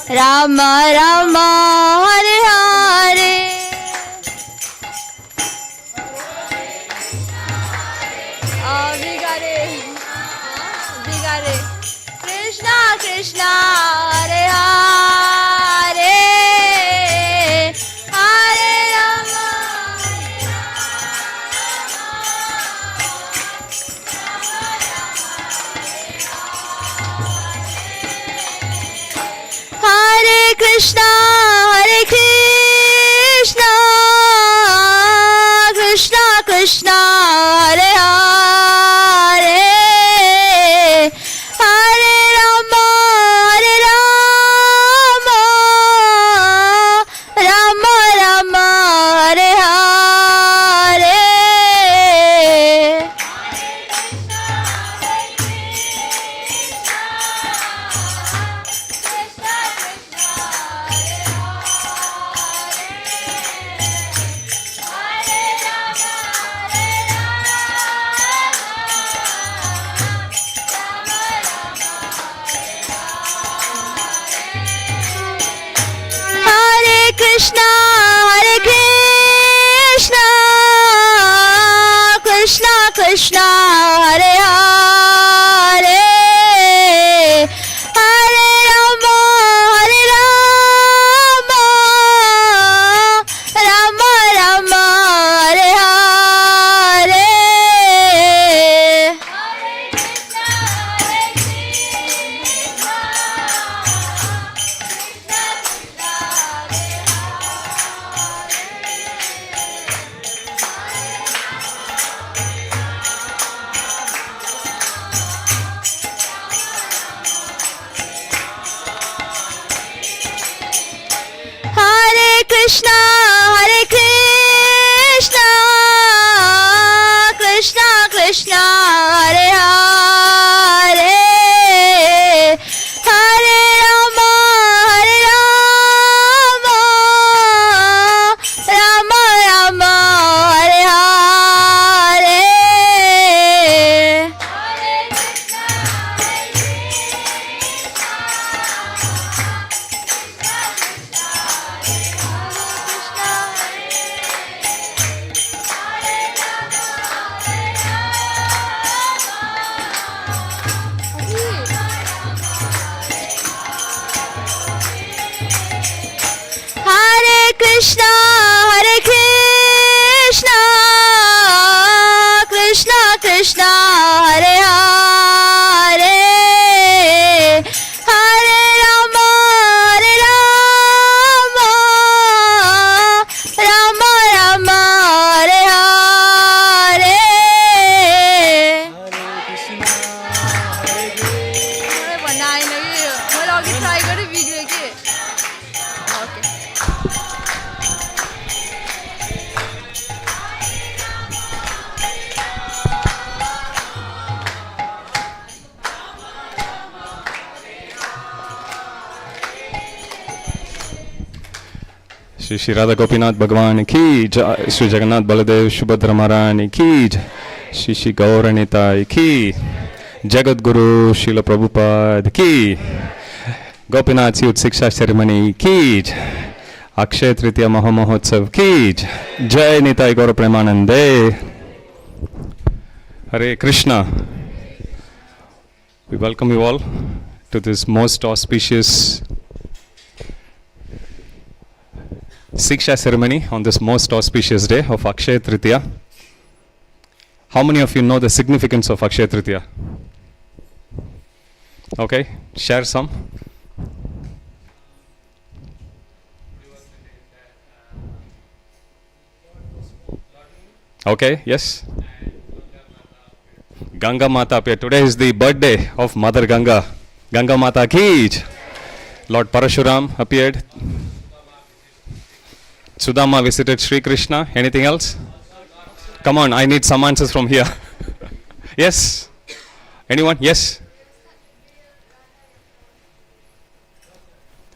Rama Rama Hare Hare. Bigare Krishna Krishna Hare Hare Hare Rama Hare Krishna Hare Krishna Krishna Krishna Hare Hare Hare Rama Hare Rama Rama Rama Hare Hare Hare Krishna Hare Krishna Krishna Krishna Hare Hare Hare Rama Hare Rama Rama Rama Hare Hare Hare Krishna Hare Krishna Krishna Krishna Hare Hare Hare Rama Hare Rama Rama Rama Hare Hare Hare Krishna Hare Krishna Krishna Krishna Hare Hare Hare Rama Hare Rama Rama Rama Hare Hare बनाए नहीं मैले अघि try गरेँ बिग्रियो कि okay Shri Shri Radha Gopinath भगवान की जय, श्री जगन्नाथ बलदेव सुभद्रा महारानी की जय, श्री श्री गौरनिताई की, जगत गुरु श्रील प्रभुपाद की, गोपीनाथ यूथ शिक्षा सेरेमनी की जय, अक्षय तृतीया महामहोत्सव की जय, जय निताई गौर प्रेमानंदे. Hare Krishna. We welcome you all to this most auspicious Siksha ceremony on this most auspicious day of Akshaya Tritiya. How many of you know the significance of Akshaya Tritiya? Okay, share some. Okay, yes. Ganga Mata appeared. Today is the birthday of Mother Ganga. Ganga Mata ki jai. Lord Parashuram appeared. Sudama visited Sri Krishna. Anything else? Come on, I need some answers from here. Yes? Anyone? Yes?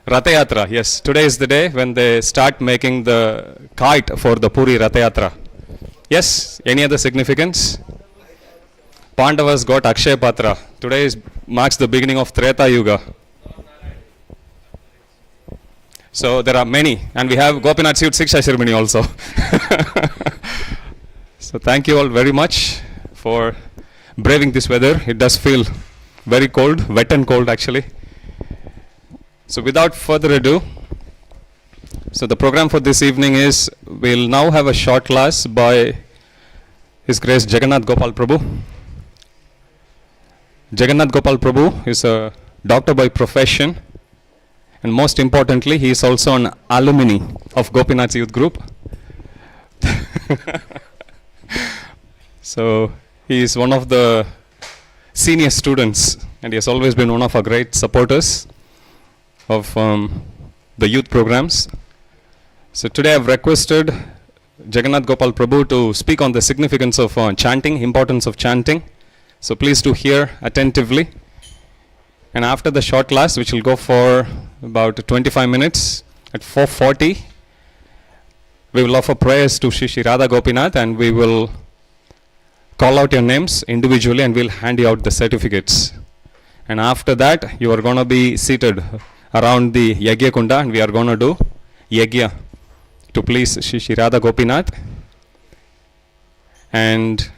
Ratha Yatra, yes. Today is the day when they start making the kite for the Puri Ratha Yatra. Yes? Any other significance? Pandavas got Akshaya Patra. Today marks the beginning of Treta Yuga. So there are many, and we have Gopinath Youth Shiksha ceremony also. So thank you all very much for braving this weather. It does feel very cold, wet and cold actually. So without further ado, so the program for this evening is, we'll now have a short class by His Grace Jagannath Gopal Prabhu. Jagannath Gopal Prabhu is a doctor by profession, and most importantly, he is also an alumni of Gopinath Youth Group. So he is one of the senior students, and he has always been one of our great supporters of the youth programs. So today I've requested Jagannath Gopal Prabhu to speak on the significance of chanting, importance of chanting. So please do hear attentively. And after the short class, which will go for about 25 minutes, at 4:40, we will offer prayers to Shri Radha Gopinath, and we will call out your names individually, and we'll hand you out the certificates. And after that, you are going to be seated around the Yagya Kunda, and we are going to do Yagya to please Shri Radha Gopinath. And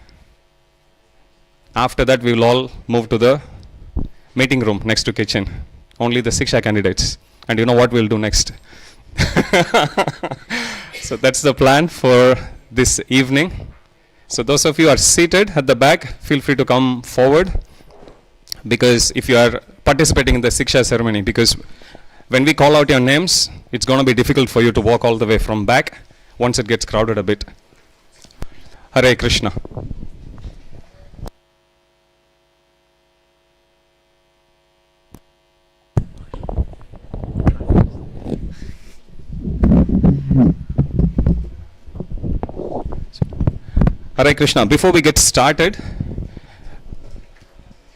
after that, we will all move to the meeting room next to kitchen. Only the Shiksha candidates. And you know what we'll do next. So that's the plan for this evening. So those of you who are seated at the back, feel free to come forward, because if you are participating in the Shiksha ceremony, because when we call out your names, it's going to be difficult for you to walk all the way from back once it gets crowded a bit. Hare Krishna. Hare Krishna. Before we get started,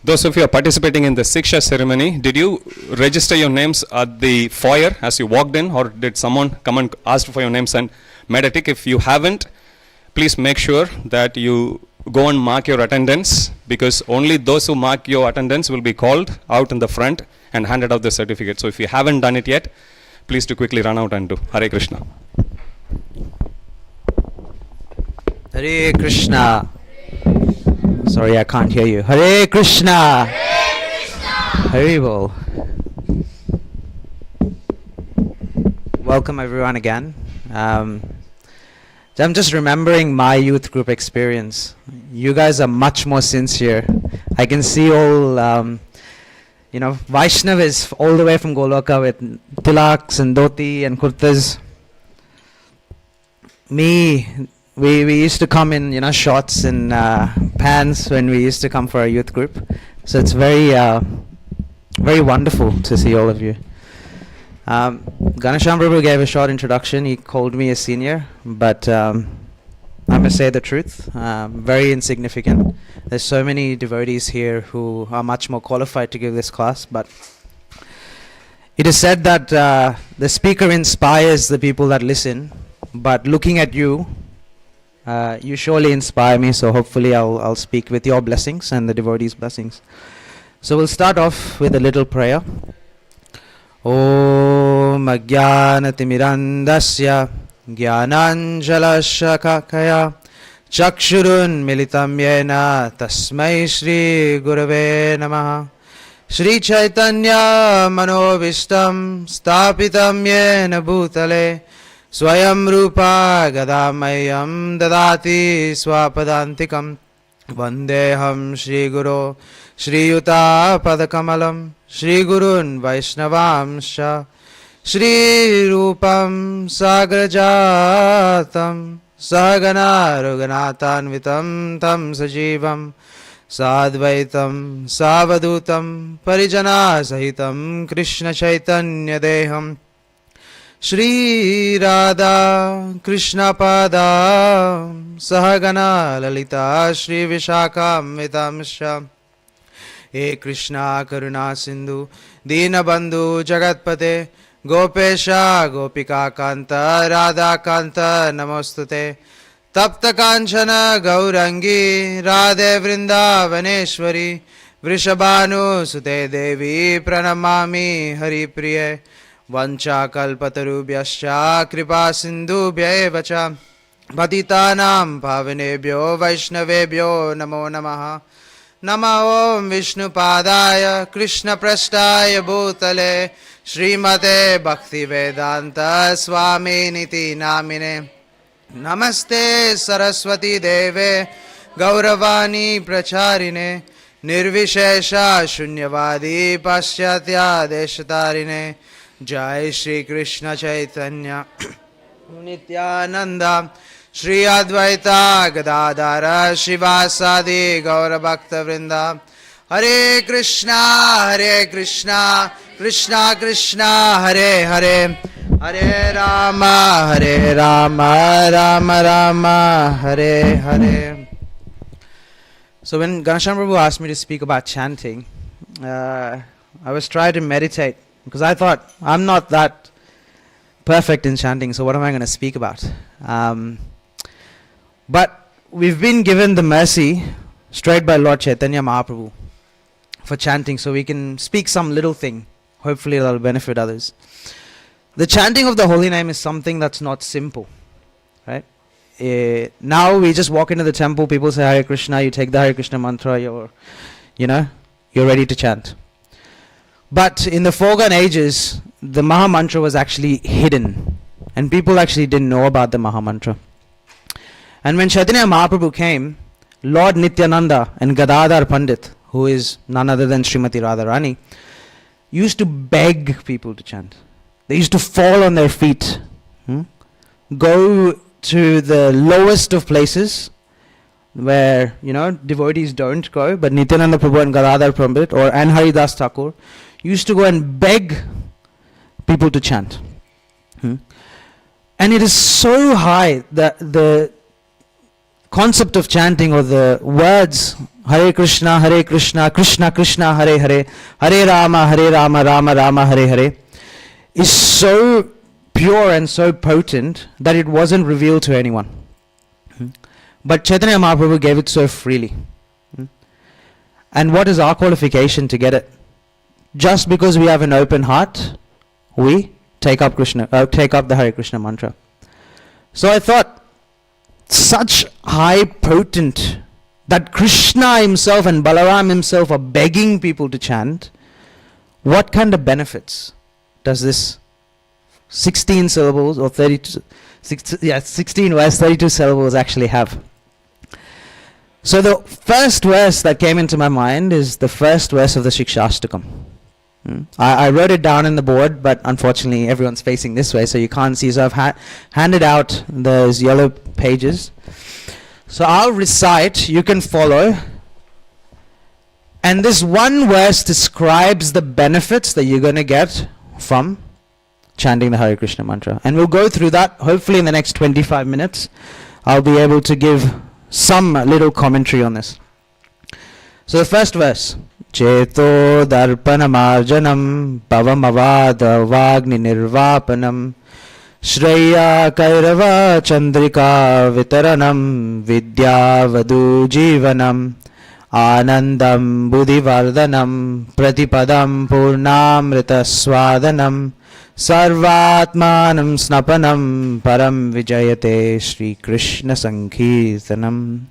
those of you who are participating in the Shiksha ceremony, did you register your names at the foyer as you walked in, or did someone come and ask for your names and made a tick? If you haven't, please make sure that you go and mark your attendance, because only those who mark your attendance will be called out in the front and handed out the certificate. So if you haven't done it yet, please do quickly run out and do. Hare Krishna. Hare Krishna. Sorry, I can't hear you. Hare Krishna. Hare Krishna. Hare Bol. Welcome everyone again. I'm just remembering my youth group experience. You guys are much more sincere. I can see all, Vaishnavis all the way from Goloka with tilaks and dhoti and kurtas. We used to come in, shorts and pants when we used to come for our youth group. So it's very, very wonderful to see all of you. Ganesham Prabhu gave a short introduction. He called me a senior, but I must say the truth, very insignificant. There's so many devotees here who are much more qualified to give this class, but it is said that the speaker inspires the people that listen, but looking at you, you surely inspire me, so hopefully I'll speak with your blessings and the devotees' blessings. So we'll start off with a little prayer. Om Ajnanatimirandasya Jnananjalashakakaya Chakshurun Militam Yena Tasmai Shri Gurave Namaha Shri Chaitanya Manovistam Stapitam Yena Bhutale Swayam Rupa Gadamayam Dadati Swapadantikam Vandeham Shri Guru Shri Yuta Padakamalam Shri Gurun Vaishnavamsha Shri Rupam Sagrajatam Sagana Ruganatanvitam Tam Sajivam Sadvaitam Savadutam Parijana Sahitam Krishna Chaitanya Deham Shri Radha Krishna Pada Sahagana Lalita Shri Vishakhamvitamsha He Krishna Karuna Sindhu Dinabandhu Jagatpate Gopesha Gopika Kanta Radha Kanta Namostute Tapta Kanchana Gaurangi Radhe Vrindavaneshwari Vrishabhanu Sute Devi Pranamami Hari Priye Vancha kalpatarubhyascha kripa sindhubhya eva cha patitanam pavanebhyo vaishnavebhyo namo namaha. Namo Om Vishnu Padaya Krishna Prasthaya Bhutale Srimate Bhakti Vedanta Swami Niti Namine. Namaste Saraswati Deve Gauravani Pracharine Nirvishesha Shunyavadi Paschatya Deshatarine. Jai Shri Krishna Chaitanya Nityananda Shri Advaita Gadadara Shivasadi Gaura Bhakta Vrinda. Hare Krishna Krishna Krishna Hare Hare Hare Rama Rama Rama Hare Hare. So when Ghanshyam Prabhu asked me to speak about chanting, I was trying to meditate because I thought I'm not that perfect in chanting, so what am I going to speak about? But we've been given the mercy straight by Lord Chaitanya Mahaprabhu for chanting, so we can speak some little thing. Hopefully that will benefit others. The chanting of the holy name is something that's not simple, right? Now we just walk into the temple, people say Hare Krishna, you take the Hare Krishna mantra, you're ready to chant. But in the foregone ages, the Maha Mantra was actually hidden, and people actually didn't know about the Maha Mantra. And when Chaitanya Mahaprabhu came, Lord Nityananda and Gadadhar Pandit, who is none other than Srimati Radharani, used to beg people to chant. They used to fall on their feet, go to the lowest of places where devotees don't go, but Nityananda Prabhu and Gadadhar Pandit and Haridas Thakur used to go and beg people to chant. And it is so high that the concept of chanting, or the words Hare Krishna Krishna Krishna Hare Hare Hare Rama Rama Rama Hare Hare is so pure and so potent that it wasn't revealed to anyone. But Chaitanya Mahaprabhu gave it so freely. And what is our qualification to get it? Just because we have an open heart, we take up the Hare Krishna mantra. So I thought, such high potent that Krishna himself and Balaram himself are begging people to chant, what kind of benefits does this 16 syllables or 32, 16 verse 32 syllables actually have? So the first verse that came into my mind is the first verse of the Shikshashtakam. I wrote it down in the board, but unfortunately everyone's facing this way, so you can't see. So I've handed out those yellow pages. So I'll recite, you can follow. And this one verse describes the benefits that you're going to get from chanting the Hare Krishna mantra. And we'll go through that. Hopefully in the next 25 minutes, I'll be able to give some little commentary on this. So the first verse. Cheto darpanamarjanam pavamavada vagni nirvapanam Shreya kairava chandrika vitaranam vidyavadu jivanam Anandam buddhivardhanam pratipadam purnamrita swadanam Sarvatmanam snapanam param vijayate Shri Krishna Sankirtanam.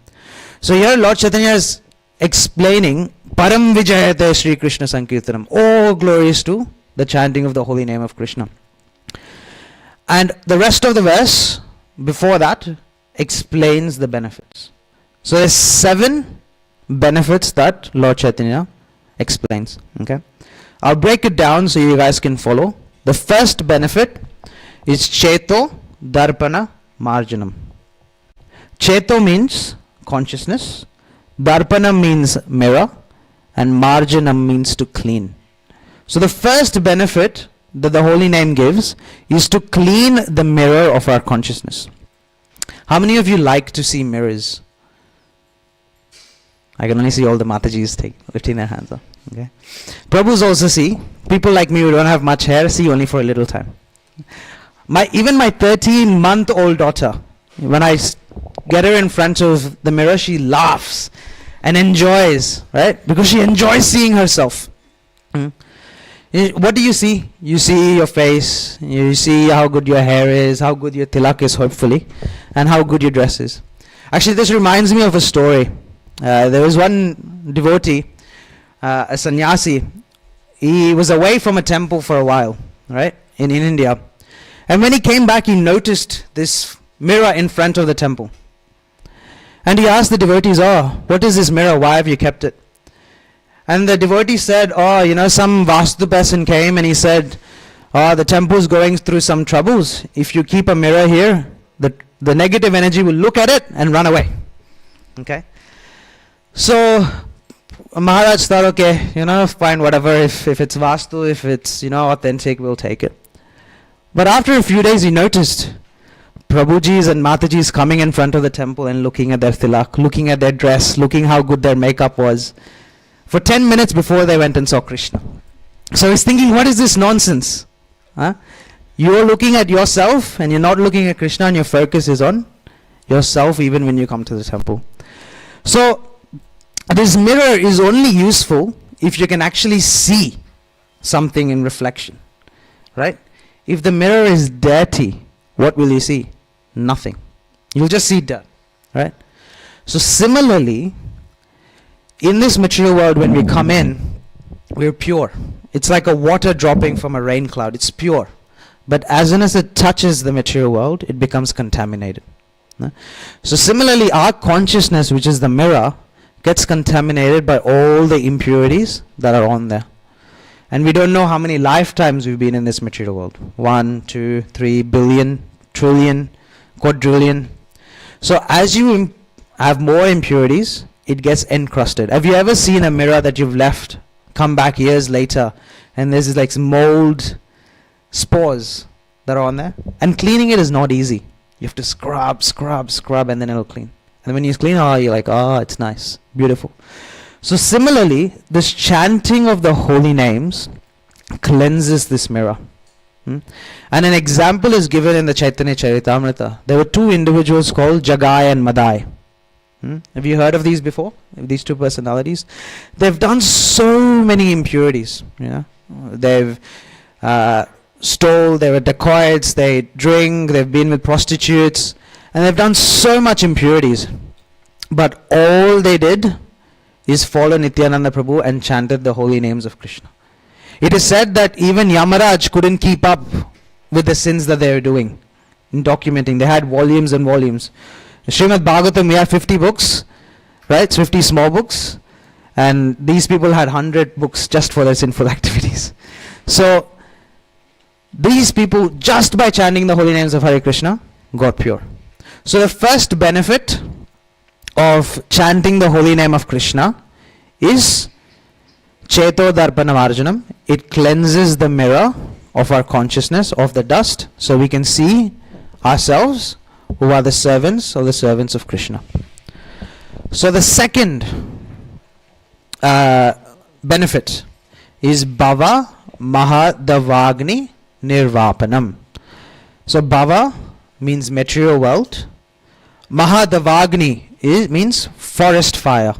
So here Lord Chaitanya is explaining Param Vijayate Shri Krishna Sankirtanam. All glories to the chanting of the holy name of Krishna. And the rest of the verse before that explains the benefits. So there's 7 benefits that Lord Chaitanya explains. Okay, I'll break it down so you guys can follow. The first benefit is Cheto Darpana Marjanam. Cheto means consciousness, Darpanam means mirror, and Marjanam means to clean. So the first benefit that the holy name gives is to clean the mirror of our consciousness. How many of you like to see mirrors? I can only see all the Matajis lifting their hands up. Okay. Prabhus also see. People like me who don't have much hair see only for a little time. Even my 13-month-old daughter, when I get her in front of the mirror, she laughs and enjoys, right? Because she enjoys seeing herself. What do you see? You see your face, you see how good your hair is, how good your tilak is, hopefully, and how good your dress is. Actually, this reminds me of a story. There was one devotee, a sannyasi. He was away from a temple for a while, right, in India. And when he came back, he noticed this mirror in front of the temple. And he asked the devotees, "Oh, what is this mirror? Why have you kept it?" And the devotee said, "Oh, some Vastu person came and he said, oh, the temple is going through some troubles. If you keep a mirror here, the negative energy will look at it and run away." Okay? So, Maharaj thought, okay, fine, whatever, if it's Vastu, if it's, authentic, we'll take it. But after a few days, he noticed Prabhujis and Matajis coming in front of the temple and looking at their tilak, looking at their dress, looking how good their makeup was, for 10 minutes before they went and saw Krishna. So he's thinking, what is this nonsense? Huh? You're looking at yourself and you're not looking at Krishna, and your focus is on yourself even when you come to the temple. So this mirror is only useful if you can actually see something in reflection, right? If the mirror is dirty, what will you see? Nothing. You'll just see dirt, right? So similarly, in this material world, when we come in, we're pure. It's like a water dropping from a rain cloud. It's pure. But as soon as it touches the material world, it becomes contaminated. So similarly, our consciousness, which is the mirror, gets contaminated by all the impurities that are on there. And we don't know how many lifetimes we've been in this material world. 1, 2, 3 billion, trillion, quadrillion. So as you have more impurities, it gets encrusted. Have you ever seen a mirror that you've left, come back years later, and there's like mold spores that are on there? And cleaning it is not easy. You have to scrub, and then it'll clean. And when you clean, you're like, it's nice, beautiful. So similarly, this chanting of the holy names cleanses this mirror. And an example is given in the Chaitanya Charitamrita. There were two individuals called Jagai and Madai. Have you heard of these before? These two personalities? They've done so many impurities. They've stole, they were dacoits, they drink, they've been with prostitutes, and they've done so much impurities. But all they did is follow Nityananda Prabhu and chanted the holy names of Krishna. It is said that even Yamaraj couldn't keep up with the sins that they were doing in documenting. They had volumes and volumes. Srimad Bhagavatam, we have 50 books, right? It's 50 small books. And these people had 100 books just for their sinful activities. So, these people, just by chanting the holy names of Hare Krishna, got pure. So the first benefit of chanting the holy name of Krishna is Cheto Darpana Marjanam. It cleanses the mirror of our consciousness of the dust, so we can see ourselves who are the servants of Krishna. So the second benefit is Bhava Mahadavagni Nirvapanam. So Bhava means material world. Mahadavagni means forest fire.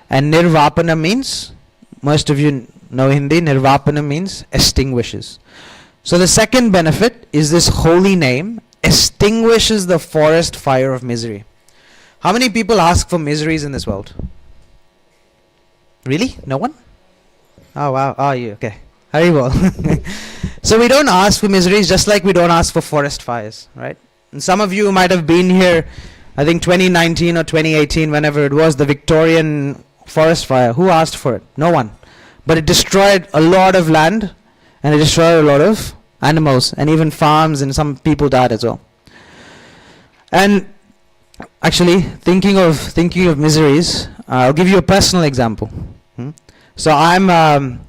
And Nirvapana means, most of you know Hindi, Nirvapana means extinguishes. So the second benefit is this holy name extinguishes the forest fire of misery. How many people ask for miseries in this world? Really? No one? Oh wow. Oh, you okay. Haribol. So we don't ask for miseries, just like we don't ask for forest fires, right? And some of you might have been here, I think 2019 or 2018, whenever it was, the Victorian forest fire. Who asked for it? No one. But it destroyed a lot of land, and it destroyed a lot of animals, and even farms, and some people died as well. And actually, thinking of miseries, I'll give you a personal example. So I'm,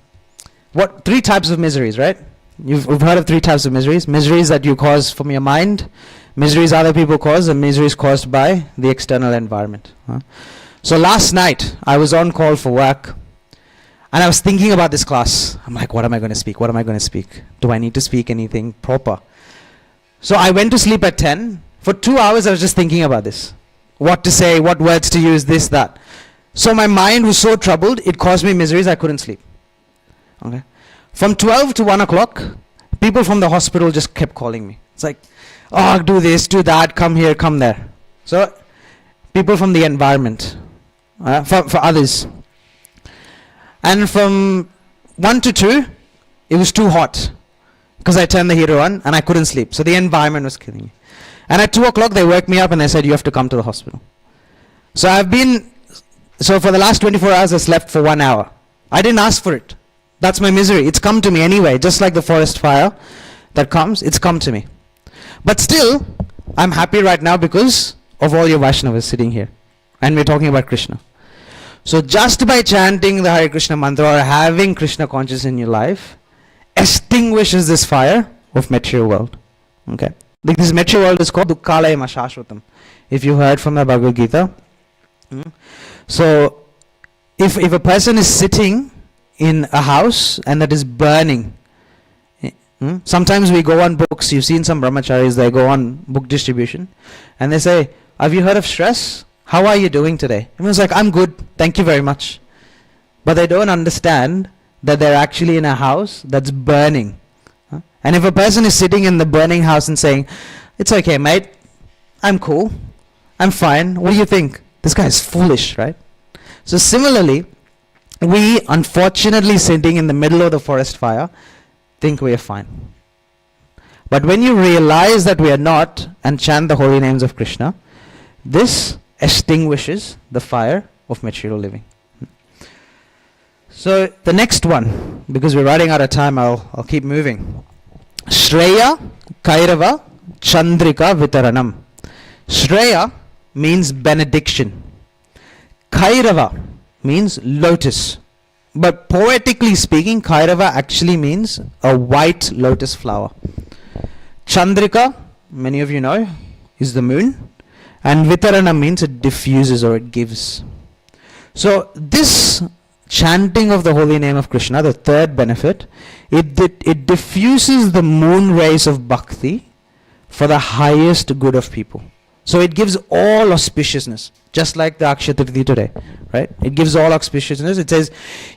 three types of miseries, right? You've heard of three types of miseries. Miseries that you cause from your mind, miseries other people cause, and miseries caused by the external environment. So last night, I was on call for work, and I was thinking about this class. I'm like, what am I going to speak? What am I going to speak? Do I need to speak anything proper? So I went to sleep at 10. For 2 hours, I was just thinking about this. What to say, what words to use, this, that. So my mind was so troubled, it caused me miseries, I couldn't sleep. Okay. From 12 to 1 o'clock, people from the hospital just kept calling me. It's like, oh, do this, do that, come here, come there. So, people from the environment, for others. And from 1 to 2, it was too hot because I turned the heater on and I couldn't sleep. So the environment was killing me. And at 2 o'clock, they woke me up and they said, you have to come to the hospital. So for the last 24 hours, I slept for 1 hour. I didn't ask for it. That's my misery. It's come to me anyway, just like the forest fire that comes, it's come to me. But still, I'm happy right now because of all your Vaishnavas sitting here. And we're talking about Krishna. So just by chanting the Hare Krishna mantra or having Krishna consciousness in your life extinguishes this fire of material world. Okay. This material world is called Dukkalayam Ashashvatam. If you heard from the Bhagavad Gita. So if a person is sitting in a house and that is burning, sometimes we go on books, you've seen some brahmacharis, they go on book distribution and they say, have you heard of stress? How are you doing today? Everyone's like, I'm good, thank you very much. But they don't understand that they're actually in a house that's burning. And if a person is sitting in the burning house and saying, it's okay mate, I'm cool, I'm fine, what do you think? This guy is foolish, right? So similarly, we unfortunately sitting in the middle of the forest fire think we are fine. But when you realize that we are not and chant the holy names of Krishna, this extinguishes the fire of material living. So the next one, because we're running out of time, I'll keep moving. Shreya, Kairava, Chandrika, Vitaranam. Shreya means benediction. Kairava means lotus. But poetically speaking, Kairava actually means a white lotus flower. Chandrika, many of you know, is the moon. And Vitarana means it diffuses or it gives. So this chanting of the holy name of Krishna, the third benefit, it diffuses the moon rays of bhakti for the highest good of people. So it gives all auspiciousness, just like the Akshaya Tritiya today, right? It gives all auspiciousness. It says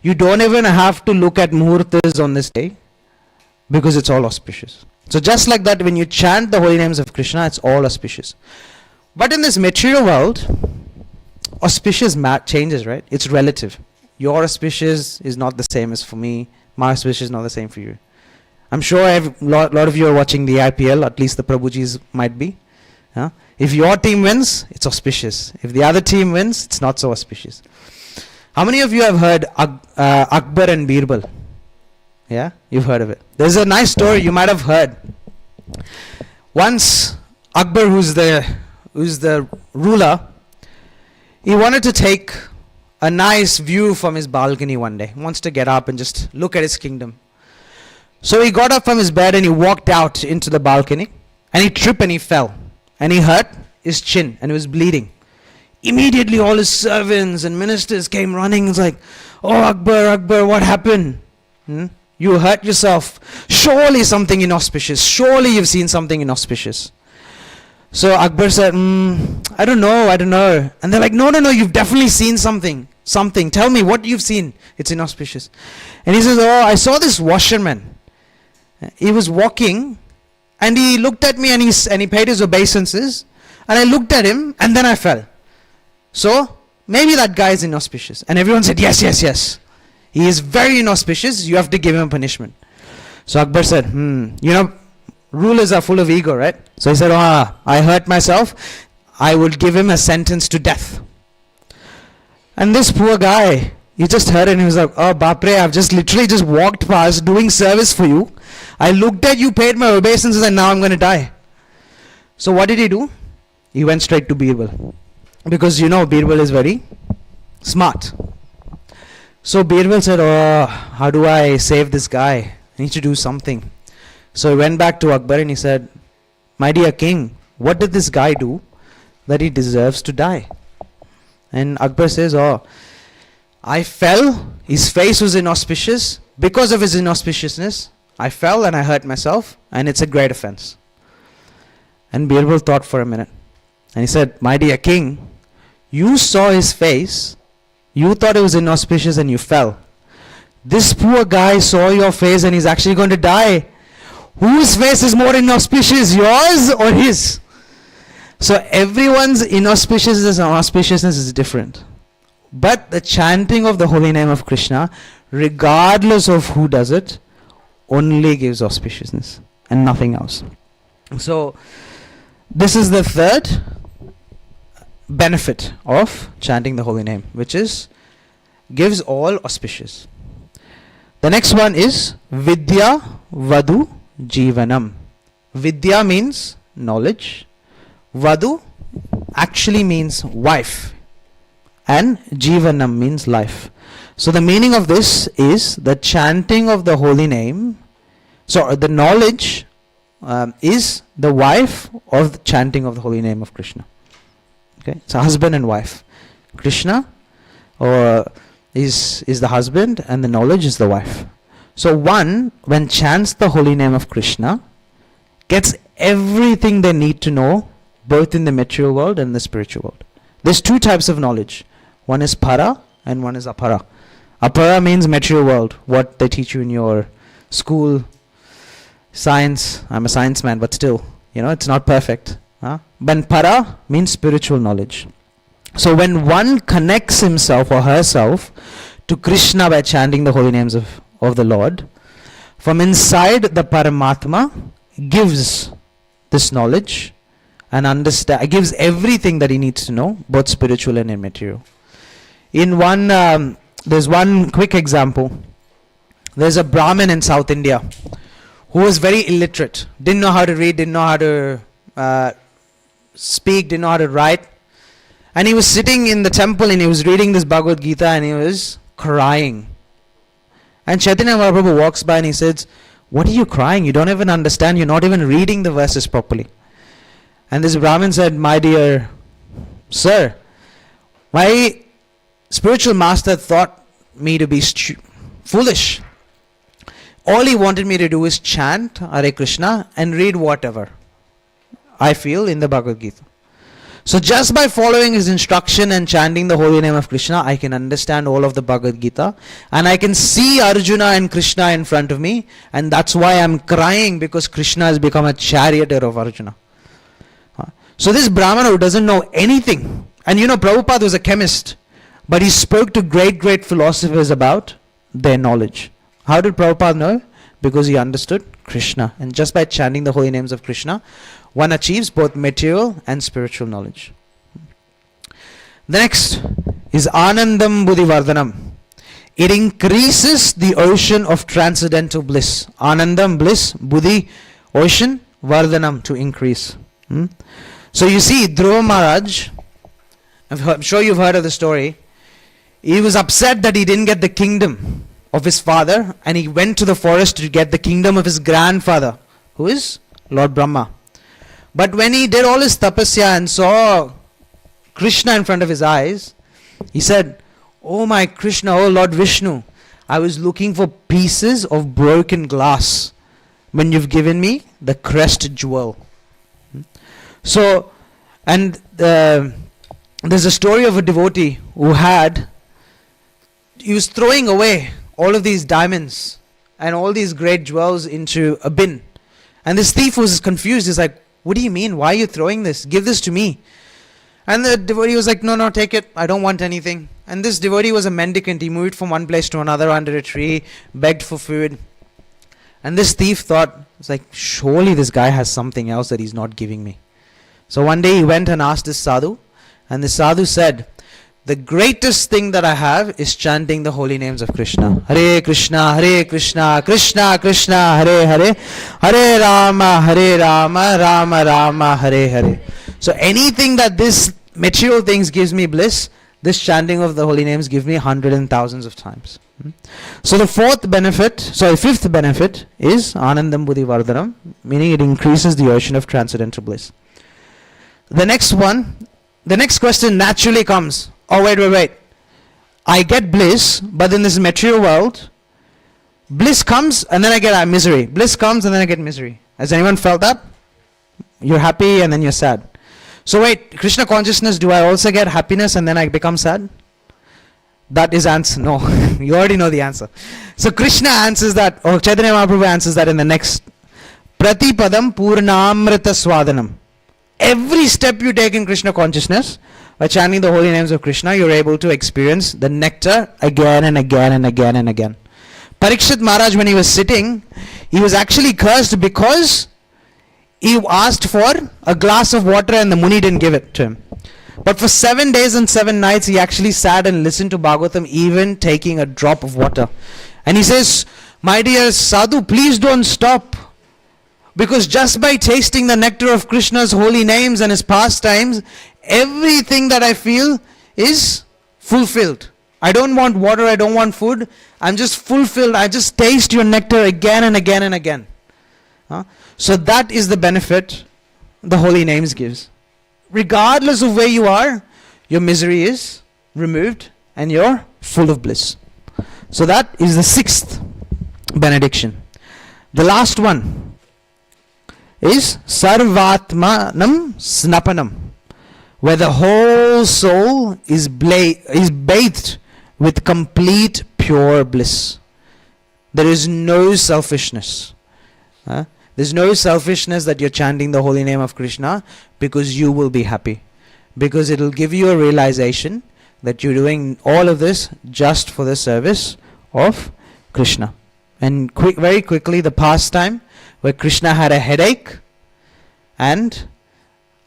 you don't even have to look at muhurtas on this day because it's all auspicious. So just like that, when you chant the holy names of Krishna, it's all auspicious. But in this material world, auspicious changes, right? It's relative. Your auspicious is not the same as for me. My auspicious is not the same for you. I'm sure a lot of you are watching the IPL, at least the Prabhujis might be. If your team wins, it's auspicious. If the other team wins, it's not so auspicious. How many of you have heard Akbar and Birbal? Yeah, you've heard of it. There's a nice story you might have heard. Once Akbar, who's the ruler, he wanted to take a nice view from his balcony one day. He wants to get up and just look at his kingdom. So he got up from his bed and he walked out into the balcony and he tripped and he fell. And he hurt his chin and it was bleeding. Immediately all his servants and ministers came running. It's like, oh Akbar, what happened? You hurt yourself. Surely something inauspicious. Surely you've seen something inauspicious. So Akbar said, I don't know. And they're like, no, you've definitely seen something. Tell me what you've seen. It's inauspicious. And he says, oh, I saw this washerman. He was walking and he looked at me and he paid his obeisances. And I looked at him and then I fell. So maybe that guy is inauspicious. And everyone said, yes. He is very inauspicious. You have to give him a punishment. So Akbar said, rulers are full of ego, right? So he said, I hurt myself. I will give him a sentence to death. And this poor guy, he just heard it and he was like, oh, Bapre, I've literally just walked past doing service for you. I looked at you, paid my obeisances, and now I'm going to die. So what did he do? He went straight to Birbal. Because Birbal is very smart. So Birbal said, oh, how do I save this guy? I need to do something. So he went back to Akbar and he said, my dear king, what did this guy do that he deserves to die? And Akbar says, oh, I fell, his face was inauspicious. Because of his inauspiciousness, I fell and I hurt myself, and it's a great offense. And Birbal thought for a minute. And he said, my dear king, you saw his face, you thought it was inauspicious and you fell. This poor guy saw your face and he's actually going to die. Whose face is more inauspicious, yours or his? So everyone's inauspiciousness and auspiciousness is different. But the chanting of the holy name of Krishna, regardless of who does it, only gives auspiciousness and nothing else. So this is the third benefit of chanting the holy name, which is gives all auspicious. The next one is Vidya Vadu Jivanam. Vidya means knowledge. Vadu actually means wife. And Jivanam means life. So the meaning of this is the chanting of the holy name. So the knowledge is the wife of the chanting of the holy name of Krishna. Okay, it's a husband and wife. Krishna is the husband and the knowledge is the wife. So one, when chants the holy name of Krishna, gets everything they need to know, both in the material world and the spiritual world. There's two types of knowledge. One is para and one is apara. Apara means material world, what they teach you in your school, science. I'm a science man, but still, it's not perfect. But para means spiritual knowledge. So when one connects himself or herself to Krishna by chanting the holy names of the Lord, from inside the Paramatma gives this knowledge and gives everything that he needs to know, both spiritual and immaterial. There's one quick example. There's a Brahmin in South India who was very illiterate, didn't know how to read, didn't know how to speak, didn't know how to write. And he was sitting in the temple and he was reading this Bhagavad Gita and he was crying. And Chaitanya Mahaprabhu walks by and he says, "What are you crying? You don't even understand. You're not even reading the verses properly." And this Brahmin said, "My dear sir, my spiritual master thought me to be foolish. All he wanted me to do is chant Hare Krishna and read whatever I feel in the Bhagavad Gita. So just by following his instruction and chanting the holy name of Krishna, I can understand all of the Bhagavad Gita and I can see Arjuna and Krishna in front of me, and that's why I'm crying, because Krishna has become a charioteer of Arjuna." So this Brahmana who doesn't know anything, and Prabhupada was a chemist, but he spoke to great philosophers about their knowledge. How did Prabhupada know? Because he understood Krishna, and just by chanting the holy names of Krishna, one achieves both material and spiritual knowledge. The next is Anandam Buddhi Vardhanam. It increases the ocean of transcendental bliss. Anandam, bliss, Buddhi, ocean, Vardhanam, to increase. So you see, Dhruva Maharaj, I'm sure you've heard of the story. He was upset that he didn't get the kingdom of his father, and he went to the forest to get the kingdom of his grandfather, who is Lord Brahma. But when he did all his tapasya and saw Krishna in front of his eyes, he said, "Oh my Krishna, oh Lord Vishnu, I was looking for pieces of broken glass when you've given me the crest jewel." So, and there's a story of a devotee who he was throwing away all of these diamonds and all these great jewels into a bin. And this thief was confused. He's like, "What do you mean? Why are you throwing this? Give this to me." And the devotee was like, "No, take it. I don't want anything." And this devotee was a mendicant. He moved from one place to another under a tree, begged for food. And this thief thought, it's like, surely this guy has something else that he's not giving me. So one day he went and asked this sadhu, and the sadhu said, "The greatest thing that I have is chanting the holy names of Krishna. Hare Krishna, Krishna Krishna, Hare Hare, Hare Rama, Rama Rama, Hare Hare." So anything that this material things gives me bliss, this chanting of the holy names gives me hundreds and thousands of times. So the fifth benefit is Anandam Buddhi Vardhanam, meaning it increases the ocean of transcendental bliss. The next question naturally comes, oh wait, I get bliss, but in this material world, bliss comes and then I get misery. Bliss comes and then I get misery. Has anyone felt that? You're happy and then you're sad. So wait, Krishna consciousness, do I also get happiness and then I become sad? that is answer. No, you already know the answer. So Krishna answers that, or Chaitanya Mahaprabhu answers that in the next. Pratipadam Purnamrita Swadanam. Every step you take in Krishna consciousness, by chanting the holy names of Krishna, you're able to experience the nectar again and again and again and again. Parikshit Maharaj, when he was sitting, he was actually cursed because he asked for a glass of water and the Muni didn't give it to him. But for 7 days and 7 nights, he actually sat and listened to Bhagavatam, even taking a drop of water. And he says, my dear Sadhu, please don't stop. Because just by tasting the nectar of Krishna's holy names and his pastimes, everything that I feel is fulfilled. I don't want water, I don't want food. I'm just fulfilled. I just taste your nectar again and again and again. So that is the benefit the holy names gives. Regardless of where you are, your misery is removed and you're full of bliss. So that is the 6th benediction. The last one is Sarvatmanam Snapanam, where the whole soul is bathed with complete pure bliss. There is no selfishness. There's no selfishness that you're chanting the holy name of Krishna, because you will be happy. Because it will give you a realization that you're doing all of this just for the service of Krishna. And very quickly, the pastime where Krishna had a headache and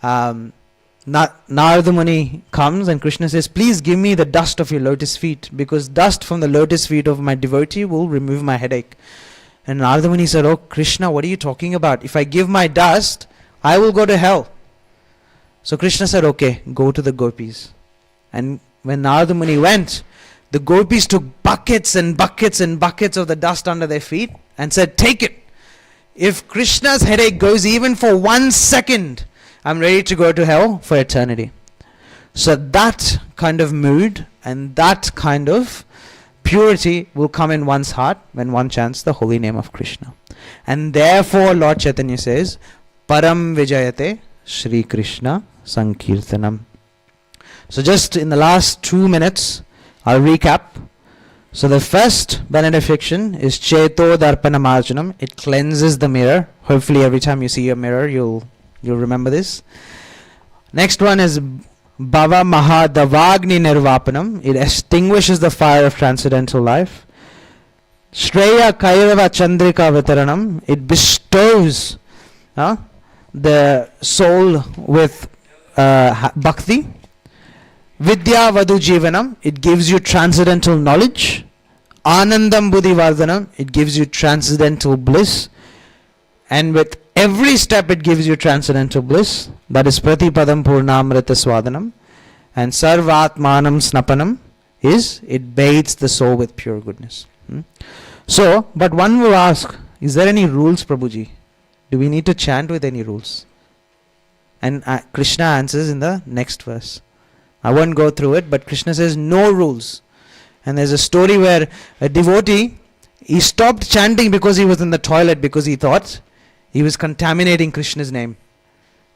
Narada Muni comes and Krishna says, please give me the dust of your lotus feet, because dust from the lotus feet of my devotee will remove my headache. And Narada Muni said, oh Krishna, what are you talking about? If I give my dust, I will go to hell. So Krishna said, okay, go to the gopis. And when Narada Muni went, the gopis took buckets and buckets and buckets of the dust under their feet and said, take it. If Krishna's headache goes even for 1 second, I'm ready to go to hell for eternity. So that kind of mood and that kind of purity will come in one's heart when one chants the holy name of Krishna. And therefore Lord Chaitanya says, Param Vijayate Shri Krishna Sankirtanam. So just in the last 2 minutes, I'll recap. So the first benediction is Cheto Darpana Marjanam. It cleanses the mirror. Hopefully every time you see a mirror, you'll remember this. Next one is Bhava Mahadavagni Nirvapanam. It extinguishes the fire of transcendental life. Shreya Kairava Chandrika Vitaranam. It bestows the soul with bhakti. Vidya Vadu Jivanam. It gives you transcendental knowledge. Anandam Buddhi Vardhanam. It gives you transcendental bliss. And with every step it gives you transcendental bliss. That is Pratipadam Purnamrita Swadanam. And Sarvatmanam Snapanam is it bathes the soul with pure goodness. So, but one will ask, is there any rules, Prabhuji? Do we need to chant with any rules? And Krishna answers in the next verse. I won't go through it, but Krishna says no rules. And there's a story where a devotee, he stopped chanting because he was in the toilet, because he thought he was contaminating Krishna's name.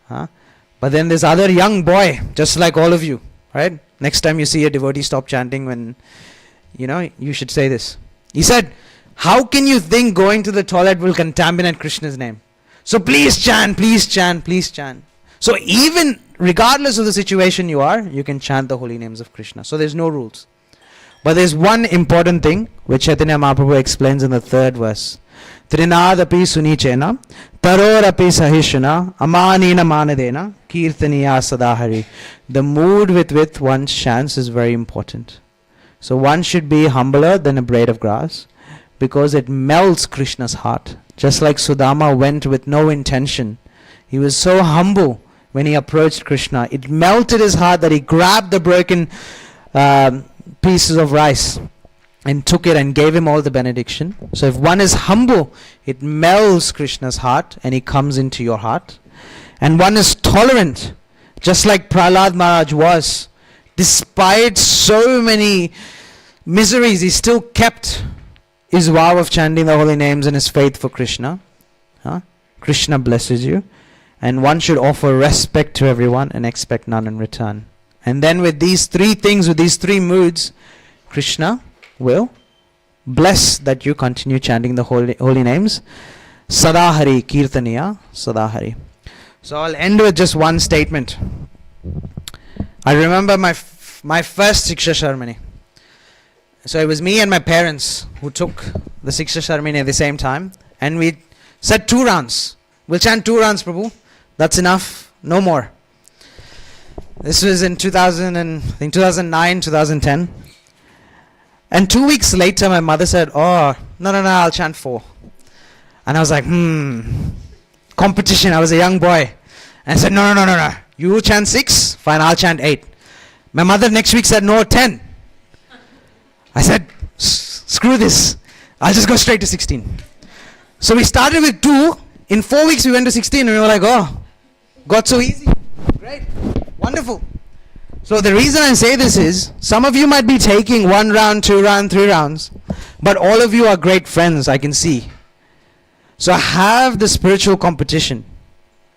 But then this other young boy, just like all of you, right? Next time you see a devotee stop chanting, when, you should say this. He said, how can you think going to the toilet will contaminate Krishna's name? So please chant, please chant, please chant. So even regardless of the situation you are, you can chant the holy names of Krishna. So there's no rules. But there's one important thing which Chaitanya Mahaprabhu explains in the 3rd verse. Trinadapi sunichena, tarorapi sahishana, amanina manadena, kirtaniya sadahari. The mood with one chants is very important. So one should be humbler than a blade of grass, because it melts Krishna's heart. Just like Sudama went with no intention. He was so humble when he approached Krishna. It melted his heart that he grabbed the broken pieces of rice and took it and gave him all the benediction. So if one is humble, it melts Krishna's heart and he comes into your heart. And one is tolerant, just like Prahlad Maharaj was. Despite so many miseries, he still kept his vow of chanting the holy names and his faith for Krishna. Krishna blesses you. And one should offer respect to everyone and expect none in return. And then with these 3 things, with these 3 moods, Krishna will bless that you continue chanting the holy names. Sadahari Kirtaniya Sadahari. So I'll end with just one statement. I remember my first Siksha ceremony. So it was me and my parents who took the Siksha ceremony at the same time, and we said 2 rounds. We'll chant 2 rounds, Prabhu. That's enough. No more. This was in 2009, 2010. And 2 weeks later, my mother said, "Oh, no, I'll chant 4." And I was like, competition. I was a young boy. And I said, no. You chant 6? Fine, I'll chant 8. My mother next week said, "No, 10. I said, screw this. I'll just go straight to 16. So we started with 2. In 4 weeks, we went to 16. And we were like, oh, got so easy. Great. Wonderful. So the reason I say this is, some of you might be taking 1 round, 2 round, 3 rounds. But all of you are great friends, I can see. So have the spiritual competition.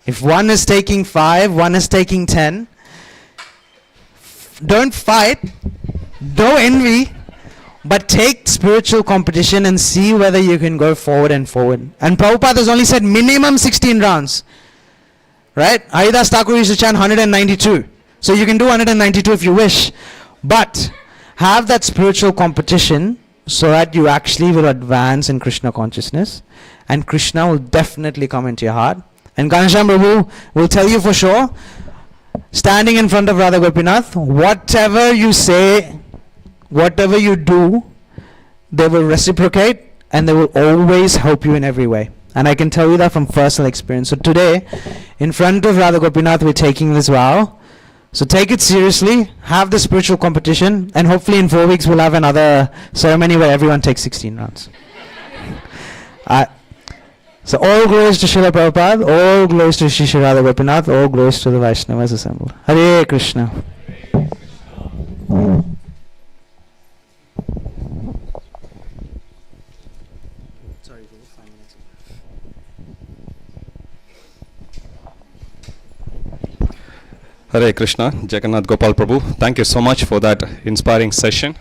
If one is taking 5, one is taking 10, don't fight, don't envy, but take spiritual competition and see whether you can go forward and forward. And Prabhupada has only said minimum 16 rounds. Right? Haridas Thakur used to chant 192. So you can do 192 if you wish. But have that spiritual competition so that you actually will advance in Krishna consciousness. And Krishna will definitely come into your heart. And Ghanshyam Prabhu will tell you for sure, standing in front of Radha Gopinath, whatever you say, whatever you do, they will reciprocate and they will always help you in every way. And I can tell you that from personal experience. So today, in front of Radha Gopinath, we're taking this vow. So take it seriously, have the spiritual competition, and hopefully in 4 weeks we'll have another ceremony where everyone takes 16 rounds. So all glories to Srila Prabhupada, all glories to Shri Radha Gopinath, all glories to the Vaishnavas assembled. Hare Krishna. Hare Krishna, Jagannath Gopal Prabhu. Thank you so much for that inspiring session.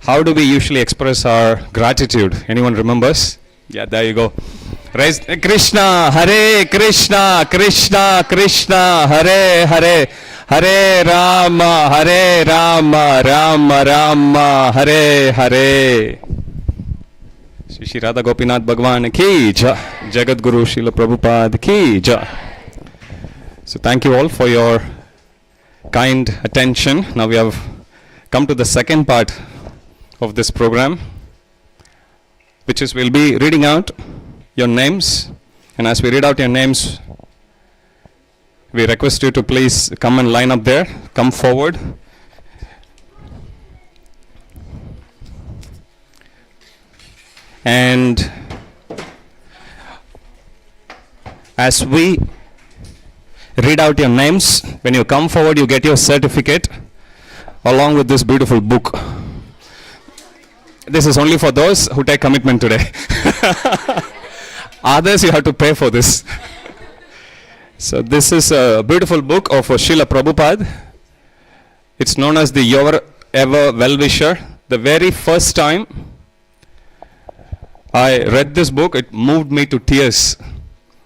How do we usually express our gratitude? Anyone remembers? Yeah, there you go. Raise Krishna, Hare Krishna, Krishna Krishna, Hare Hare, Hare Rama, Rama Rama, Hare Hare. Shri Radha Gopinath Bhagwan ki jai, Jagat Guru Srila Prabhupada ki jai. So thank you all for your kind attention. Now we have come to the second part of this program, which is we'll be reading out your names. And as we read out your names, we request you to please come and line up there, come forward. And as we read out your names, when you come forward, you get your certificate along with this beautiful book. This is only for those who take commitment today. Others, you have to pay for this. So this is a beautiful book of Srila Prabhupada. It's known as the Your Ever Well-Wisher. The very first time I read this book, it moved me to tears.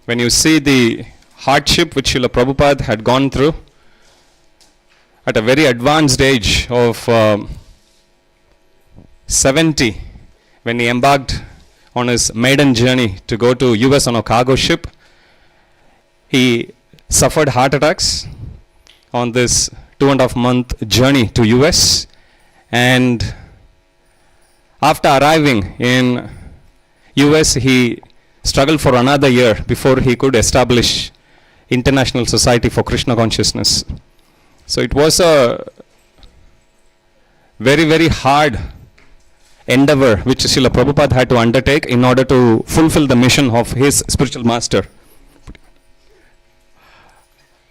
When you see the hardship which Srila Prabhupada had gone through at a very advanced age of 70, when he embarked on his maiden journey to go to US on a cargo ship. He suffered heart attacks on this 2.5 month journey to US, and after arriving in US, he struggled for another year before he could establish International Society for Krishna Consciousness. So it was a very, very hard endeavor which Srila Prabhupada had to undertake in order to fulfill the mission of his spiritual master.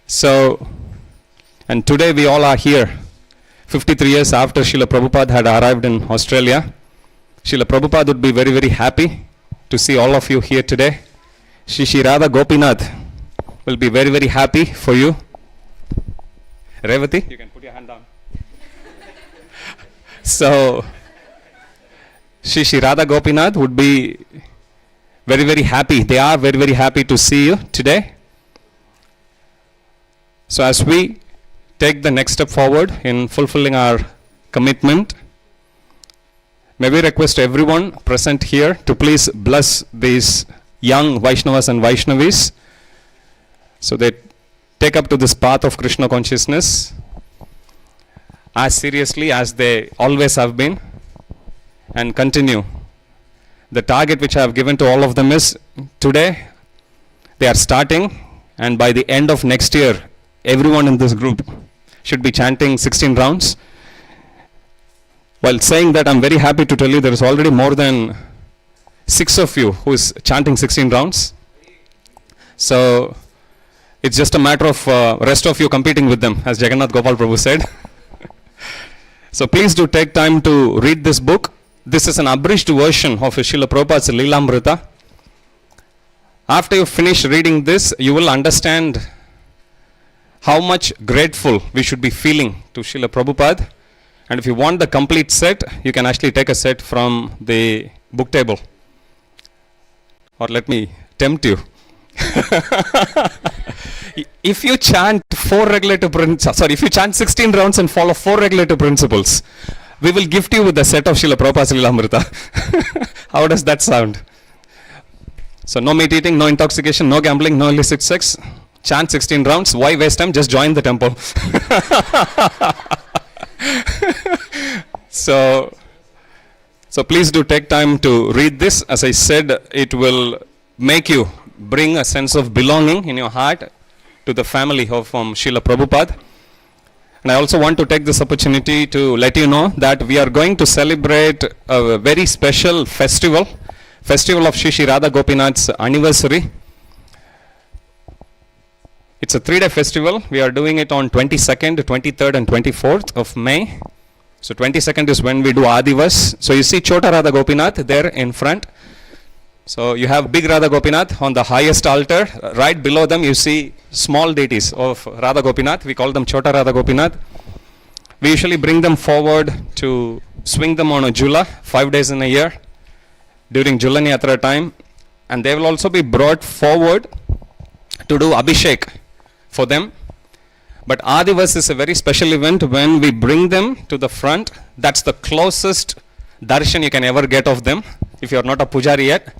So, and today we all are here, 53 years after Srila Prabhupada had arrived in Australia. Srila Prabhupada would be very, very happy to see all of you here today. Shri Radha Gopinath will be very, very happy for you. Revati, you can put your hand down. So, Shri Radha Gopinath would be very, very happy. They are very, very happy to see you today. So, as we take the next step forward in fulfilling our commitment, may we request everyone present here to please bless these young Vaishnavas and Vaishnavis so they take up to this path of Krishna consciousness as seriously as they always have been and continue. The target which I have given to all of them is today they are starting, and by the end of next year everyone in this group should be chanting 16 rounds. While saying that, I'm very happy to tell you there is already more than 6 of you who is chanting 16 rounds. So it's just a matter of rest of you competing with them, as Jagannath Gopal Prabhu said. So please do take time to read this book. This is an abridged version of Srila Prabhupada's Leelamrita. After you finish reading this, you will understand how much grateful we should be feeling to Srila Prabhupada. And if you want the complete set, you can actually take a set from the book table. Or let me tempt you. If you chant if you chant 16 rounds and follow 4 regulative principles, we will gift you with the set of Srila Prabhupada's Leelamrita. How does that sound? So no meat eating, no intoxication, no gambling, no illicit sex. Chant 16 rounds. Why waste time? Just join the temple. So please do take time to read this. As I said, it will make you bring a sense of belonging in your heart to the family of Srila Prabhupada. And I also want to take this opportunity to let you know that we are going to celebrate a very special festival of Shri Radha Gopinath's anniversary. It's a 3-day festival. We are doing it on 22nd, 23rd and 24th of May. So 22nd is when we do Adivas. So you see Chota Radha Gopinath there in front. So you have big Radha Gopinath on the highest altar. Right below them you see small deities of Radha Gopinath. We call them Chota Radha Gopinath. We usually bring them forward to swing them on a jula 5 days in a year during Julan Yatra time. And they will also be brought forward to do Abhishek for them. But Adivas is a very special event when we bring them to the front. That's the closest darshan you can ever get of them if you are not a pujari yet.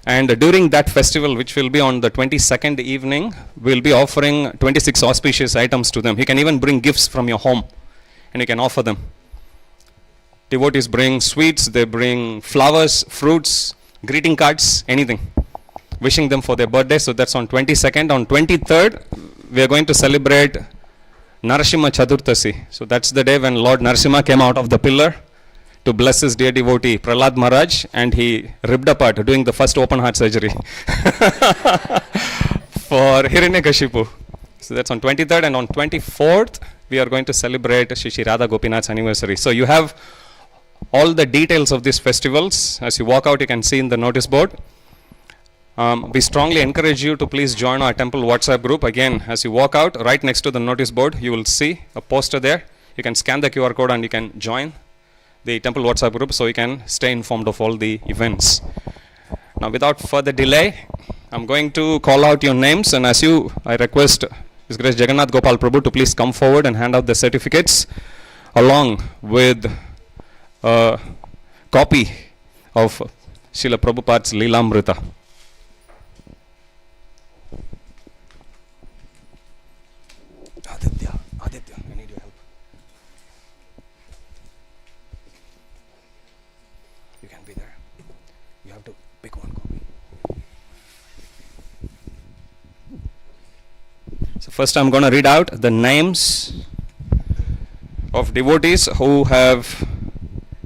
And during that festival, which will be on the 22nd evening, we'll be offering 26 auspicious items to them. You can even bring gifts from your home and you can offer them. Devotees bring sweets, they bring flowers, fruits, greeting cards, anything, wishing them for their birthday. So that's on 22nd. On 23rd, we are going to celebrate Narasimha Chaturthasi. So that's the day when Lord Narasimha came out of the pillar to bless his dear devotee Prahlad Maharaj, and he ripped apart doing the first open heart surgery for Hiranyakashipu. So that's on 23rd, and on 24th we are going to celebrate Shri Radha Gopinath's anniversary. So you have all the details of these festivals. As you walk out, you can see in the notice board. We strongly encourage you to please join our temple WhatsApp group. Again, as you walk out, right next to the notice board, you will see a poster there. You can scan the QR code and you can join the temple WhatsApp group so you can stay informed of all the events. Now, without further delay, I'm going to call out your names, and I request His Grace Jagannath Gopal Prabhu to please come forward and hand out the certificates along with a copy of Srila Prabhupada's Leelamrita. Aditya, I need your help. You can be there. You have to pick one copy. So first I'm going to read out the names of devotees who have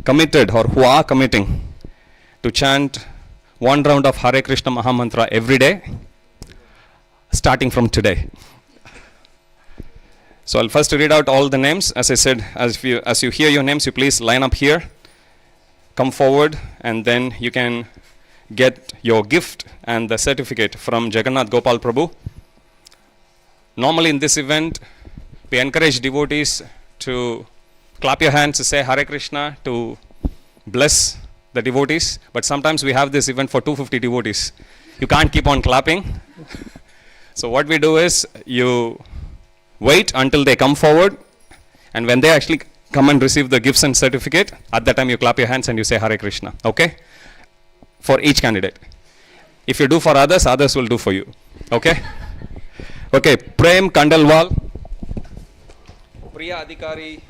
committed or who are committing to chant 1 round of Hare Krishna Mahamantra every day, starting from today. So I'll first read out all the names. As I said, as you hear your names, you please line up here, come forward, and then you can get your gift and the certificate from Jagannath Gopal Prabhu. Normally in this event, we encourage devotees to clap your hands, say Hare Krishna to bless the devotees. But sometimes we have this event for 250 devotees. You can't keep on clapping. So what we do is you wait until they come forward, and when they actually come and receive the gifts and certificate, at that time you clap your hands and you say Hare Krishna. Okay? For each candidate. If you do for others, others will do for you. Okay? Okay, Prem Kandalwal, Priya Adhikari,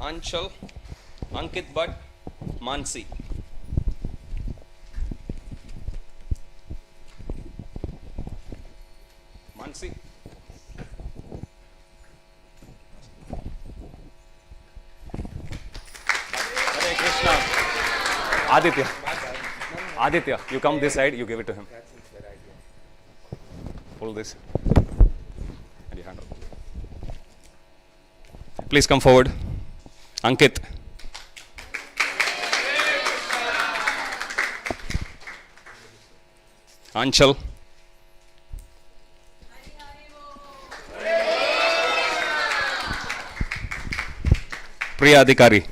Anchal, Ankit Bhatt, Mansi. Mansi. Hare Krishna. Aditya. Aditya, you come this side, you give it to him. Pull this. And you hand over. Please come forward. Ankit. Anchal. Priya Adhikari.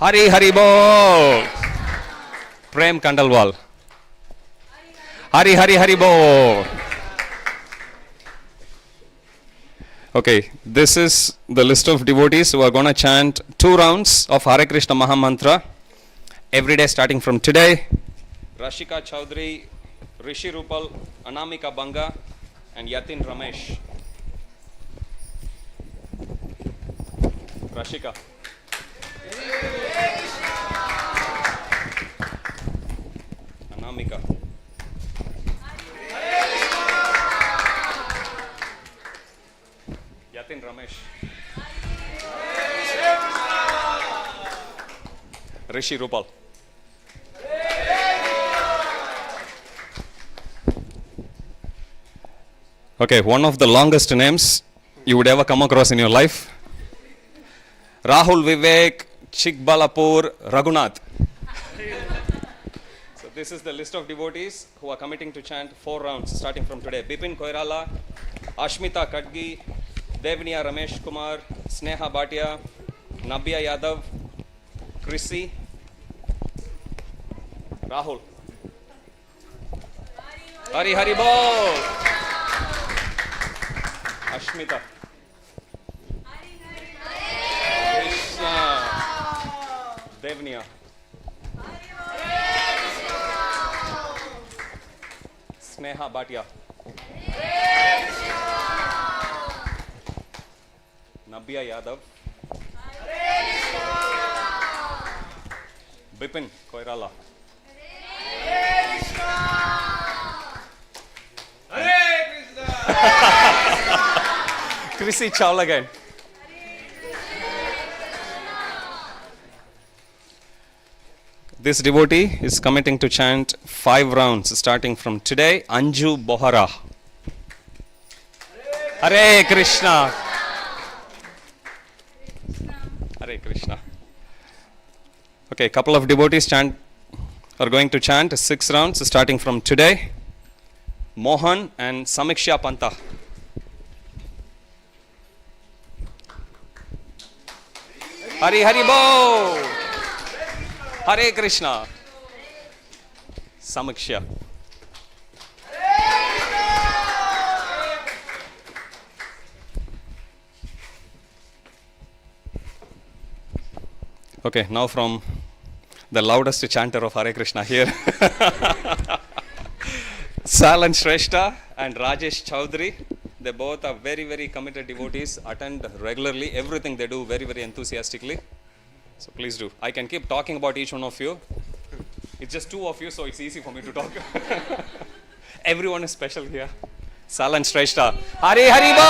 Hari Hari Bol. Prem Kandalwal. Hari Hari Hari Bol. Okay, this is the list of devotees who are going to chant 2 rounds of Hare Krishna Maha Mantra every day starting from today. Rashika Chaudhary, Rishi Rupal, Anamika Banga, and Yatin Ramesh. Rashika. Anamika. Yatin Ramesh. Rishi Rupal. Okay, one of the longest names you would ever come across in your life. Rahul Vivek Chikbalapur Raghunath. So this is the list of devotees who are committing to chant 4 rounds starting from today. Bipin Koirala, Ashmita Kadgi, Devniya Ramesh Kumar, Sneha Bhatia, Nabia Yadav, Chrissy, Rahul. Hari Hari Bol. Ashmita. Krishna. Devniya. Sneha Bhatia. Nabia Yadav. Bipin Koirala. Chrissy Chawla again. This devotee is committing to chant 5 rounds starting from today. Anju Bohara. Hare Krishna. Hare Krishna. Okay, couple of devotees are going to chant 6 rounds starting from today. Mohan and Samiksha Panta. Hari Hari Bo. Hare Krishna. Samiksha. Okay, now from the loudest chanter of Hare Krishna here. Salan Shrestha and Rajesh Chaudhary. They both are very, very committed devotees, attend regularly, everything they do very, very enthusiastically. So please do. I can keep talking about each one of you. It's just 2 of you, so it's easy for me to talk. Everyone is special here. Salan Shrestha. Hari Hari Bo!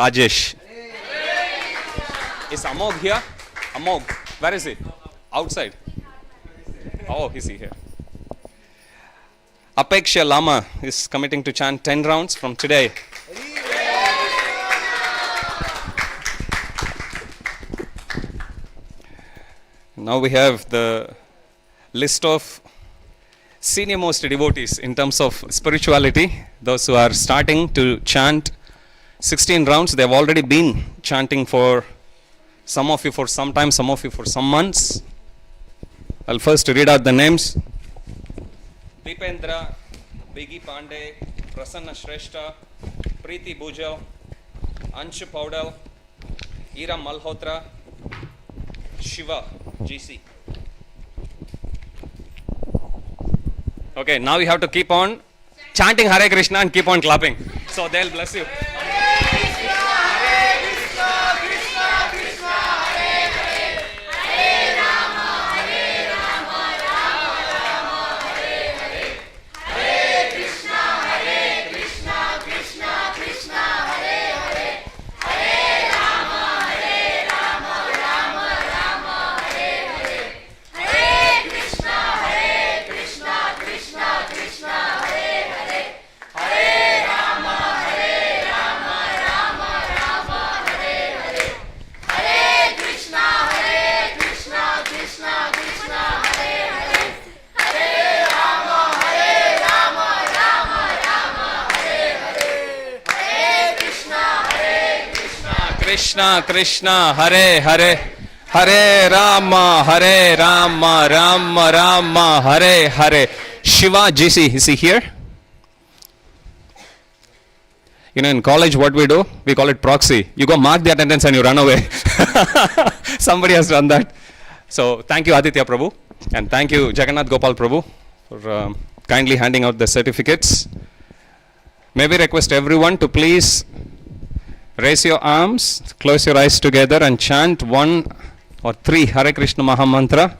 Rajesh. Is Amog here? Amog. Where is he? Outside. Oh, he's here. Apeksha Lama is committing to chant 10 rounds from today. Now we have the list of senior most devotees in terms of spirituality, those who are starting to chant 16 rounds. They have already been chanting for some of you for some time, some of you for some months. I'll first read out the names. Deependra, Bigi Pandey, Prasanna Shrestha, Preeti Bujal, Anshu Paudal, Ira Malhotra, Shiva, GC. Okay, now you have to keep on chanting Hare Krishna and keep on clapping. So they'll bless you. Krishna Krishna Hare Hare, Hare Rama Rama Rama Hare Hare. Shiva GC, is he here? You know, in college what we do, we call it proxy. You go mark the attendance and you run away. Somebody has done that. So thank you Aditya Prabhu, and thank you Jagannath Gopal Prabhu for kindly handing out the certificates. May we request everyone to please raise your arms, close your eyes together and chant 1 or 3 Hare Krishna Maha Mantra,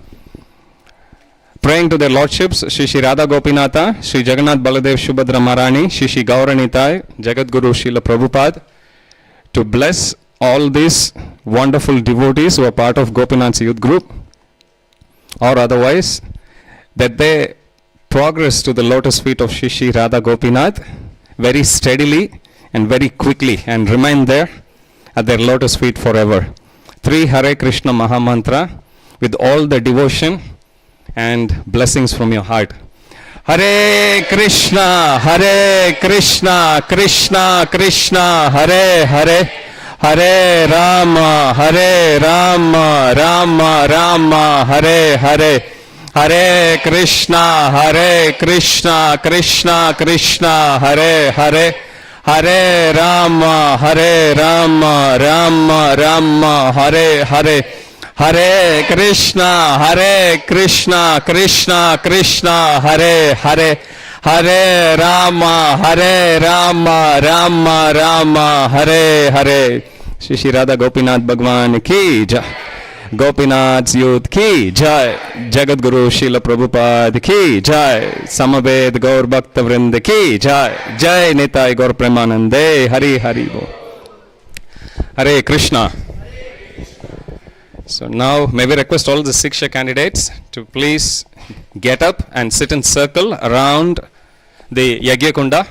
praying to their lordships, Shri Radha Gopinatha, Shri Jagannath Baladev Subhadra Maharani, Shri Gauranitai, Jagat Guru Srila Prabhupada, to bless all these wonderful devotees who are part of Gopinath's youth group, or otherwise, that they progress to the lotus feet of Shri Radha Gopinath very steadily and very quickly and remain there at their lotus feet forever. 3 Hare Krishna Maha Mantra with all the devotion and blessings from your heart. Hare Krishna, Krishna Krishna, Hare Hare, Hare Rama, Rama Rama, Hare Hare, Hare Krishna, Krishna Krishna, Hare Hare, Hare Rama, Rama Rama, Hare Hare, Hare Krishna, Krishna Krishna, Hare Hare, Hare Rama, Rama Rama, Hare Hare. Shri Radha Gopinath Bhagwan ki jai. Gopinath's youth ki jai. Jagat Guru Srila Prabhupada ki jai. Samaved Gaur Bhakta Vrinda ki jai. Jai Nitai Gaur Premanande. Hari Hari Bo. Hare Krishna. So now may we request all the Siksha candidates to please get up and sit in circle around the Yagya Kunda.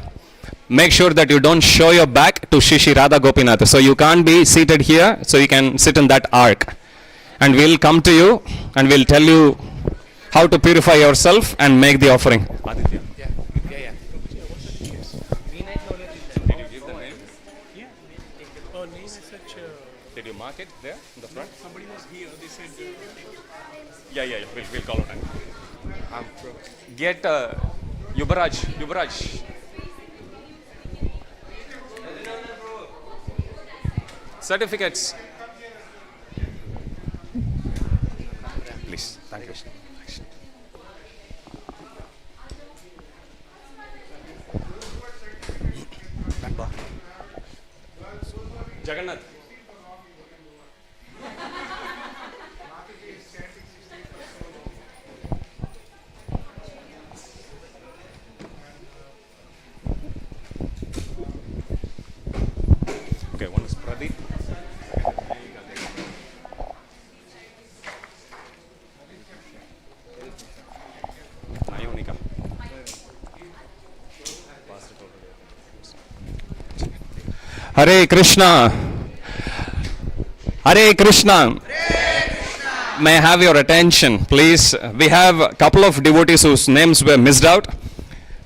Make sure that you don't show your back to Shri Radha Gopinath. So you can't be seated here, so you can sit in that arc. And we'll come to you and we'll tell you how to purify yourself and make the offering. Aditya. Yeah. Did you give the name? Yeah. Oh, name is such a... Did you mark it there in the front? Somebody was here. They said... Yeah. We'll call it. Get Yubaraj. Certificates. Please. Thank you. Jagannath. Okay, one is Pradeep. Ayonika. Hare Krishna. Hare Krishna. May I have your attention, please? We have a couple of devotees whose names were missed out.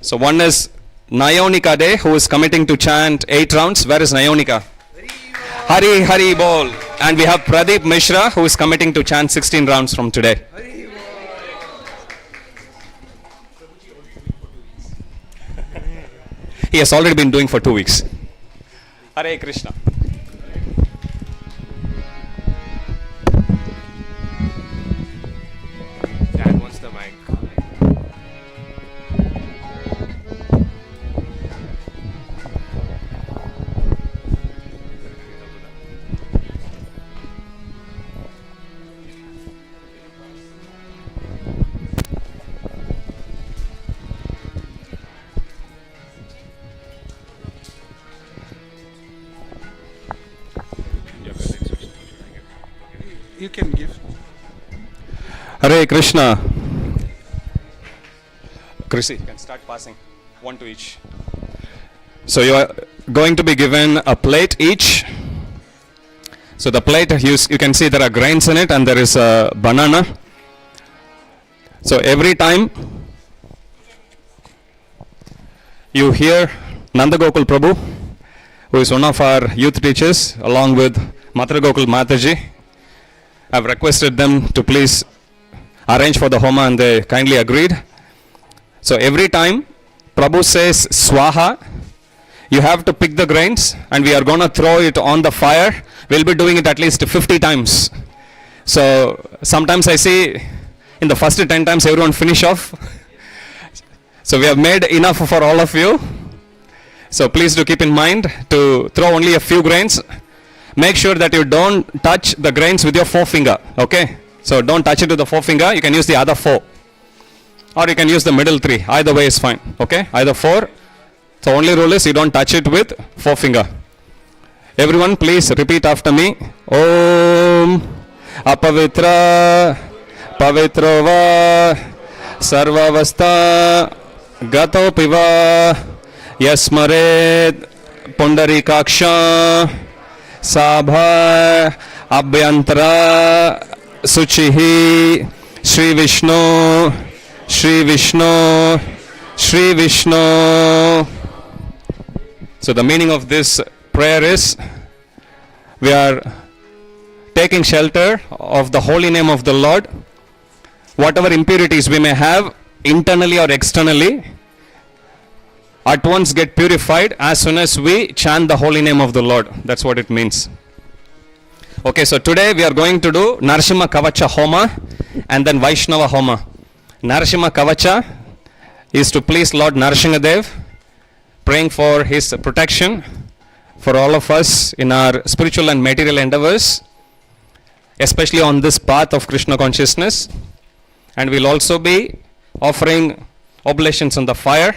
So one is Nayonika Day, who is committing to chant 8 rounds. Where is Nayonika? Hari Hari Bol. And we have Pradeep Mishra, who is committing to chant 16 rounds from today. He has already been doing for 2 weeks. Hare Krishna. Dad wants the mic. You can give. Hare Krishna. Chrissy, you can start passing. One to each. So you are going to be given a plate each. So the plate, you can see there are grains in it and there is a banana. So every time you hear Nanda Gokul Prabhu, who is one of our youth teachers, along with Matra Gokul Mataji, I've requested them to please arrange for the Homa and they kindly agreed. So every time Prabhu says Swaha, you have to pick the grains and we are going to throw it on the fire. We'll be doing it at least 50 times. So sometimes I see in the first 10 times everyone finish off. So we have made enough for all of you. So please do keep in mind to throw only a few grains. Make sure that you don't touch the grains with your forefinger. Okay? So don't touch it with the forefinger. You can use the other 4. Or you can use the middle 3. Either way is fine. Okay? Either 4. So only rule is you don't touch it with forefinger. Everyone please repeat after me. Om Apavitra Pavitrova Sarvavastha Gato Piva Yasmared Pundarikaksha Sabha Abhyantara Suchihi Shri Vishnu Shri Vishnu Shri Vishnu. So the meaning of this prayer is we are taking shelter of the holy name of the Lord. Whatever impurities we may have internally or externally at once get purified as soon as we chant the holy name of the Lord. That's what it means. Okay, so today we are going to do Narasimha Kavacha Homa and then Vaishnava Homa. Narasimha Kavacha is to please Lord Narasimhadev, praying for his protection for all of us in our spiritual and material endeavors, especially on this path of Krishna consciousness. And we'll also be offering oblations on the fire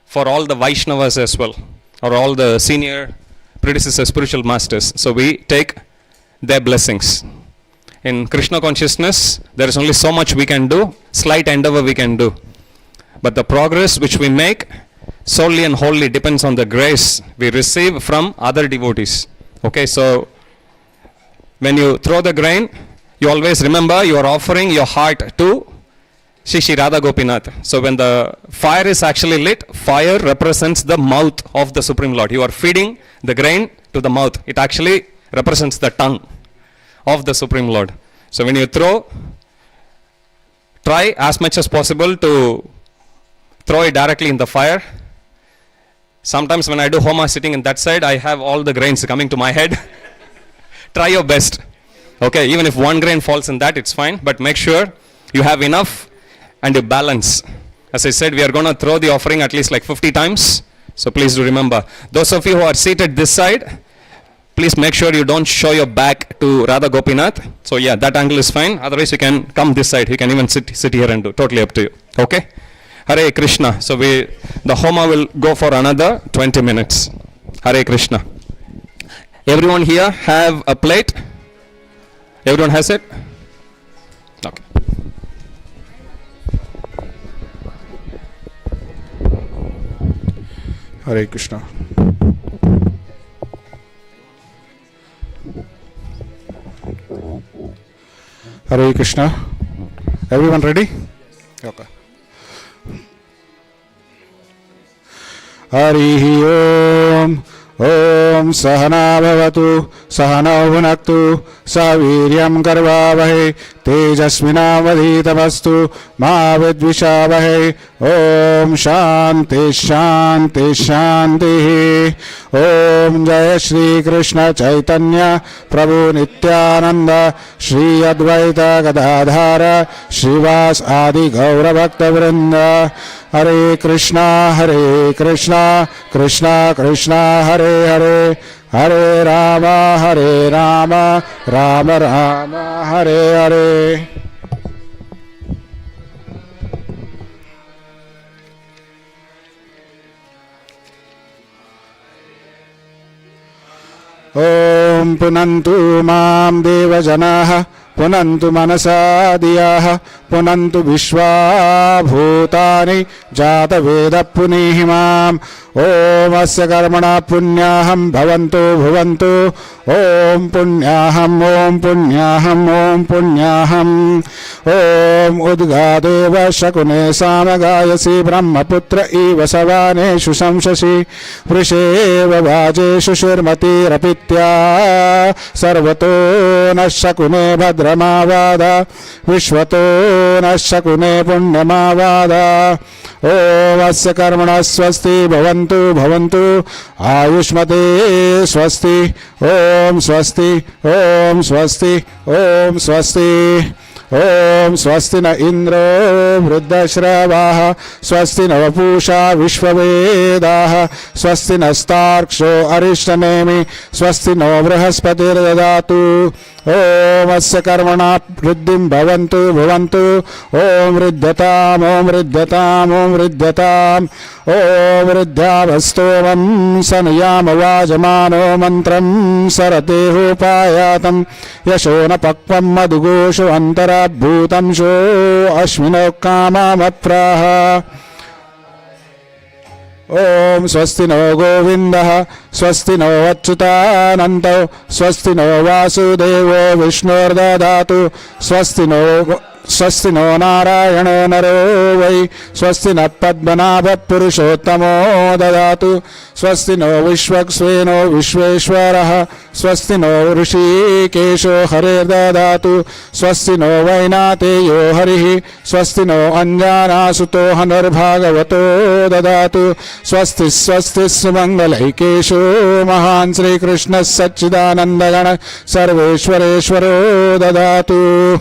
for all the Vaishnavas as well, or all the senior predecessor spiritual masters. So we take their blessings. In Krishna consciousness, there is only so much we can do, slight endeavor we can do. But the progress which we make solely and wholly depends on the grace we receive from other devotees. Okay, so when you throw the grain, you always remember you are offering your heart to Shri Radha Gopinath. So when the fire is actually lit, fire represents the mouth of the Supreme Lord. You are feeding the grain to the mouth. It actually represents the tongue of the Supreme Lord. So when you throw, try as much as possible to throw it directly in the fire. Sometimes when I do Homa sitting in that side, I have all the grains coming to my head. Try your best. Okay, even if one grain falls in that, it's fine. But make sure you have enough and you balance. As I said, we are going to throw the offering at least like 50 times. So please do remember. Those of you who are seated this side, please make sure you don't show your back to Radha Gopinath. So yeah, that angle is fine. Otherwise you can come this side. You can even sit here and do. Totally up to you. Okay? Hare Krishna. So the Homa will go for another 20 minutes. Hare Krishna. Everyone here have a plate? Everyone has it? Okay. Hare Krishna. Hare Krishna. Everyone ready? Okay. Harihi Om. Om Sahana Bhavatu Sahana Bhunaktu Saviryam Karvavahe Tejasvinavadhitamastu Ma Vidvishavahe Om Shanti Shanti Shanti Om Jaya Shri Krishna Chaitanya Prabhu Nityananda Shri Advaita Gadadhara Shrivas Adi Gaura Bhakta Vrinda Hare Krishna Krishna Krishna Hare Hare Hare Rama Rama Rama Hare Hare. Om Punantu Mam Devajanaha Punantu Manasa Diyaha Punantu Vishwa Bhutani Jata Veda Punihimam Om Asya Karmana Punyaham Bhavantu Bhavantu Om Punyaham Om Punyaham Om Punyaham Om Udgadeva Shakune Samagayasi Brahmaputra Iva Savaneshu Samshasi Vrisheva Vajeshu Shurmati Rapitya Sarvato Nashakune Bhadramavada Vishvato Nashakune Punyamavada Om Asya Karmana Swasti Bhavantu Bhavantu Ayushmate Swasti Om Swasti Om Swasti Om Swasti Om Swasti na Indra Vruddhashravah Swasti na Vapusha Vishvavedah Swasti na Starksho Arishtanemi Swasti na Vrahaspati Dadatu Om Asya Karmana Vriddhim Bhavantu Bhavantu Om Vriddhatam Om Vriddhatam Om Vriddhatam Om Vriddhavastovam Sanayama Vajamano Mantram Saratehu Payatam Yashona Pakvam Madhugoshu Antara Bhutam Sho Ashvino Kamamapraha Om Swasti no Govindaha Swasti no Achyutananto Swasti no Vasudevo Vishnurdadatu Swasti no Narayano Naro Vai Swasti na Padmanabha Purushottamo Dadatu Swasti no Vishvaksveno Vishveshwaraha Swasti no Rishikesho Harir Dadatu Swasti no Vainateyo Harihi Swasti no Anjana Suto Hanarbhagavato Dadatu Swasti Swasti Sumangalaikesho Mahan Sri Krishna Satchidanandagana Sarveshwareshwaro Dadatu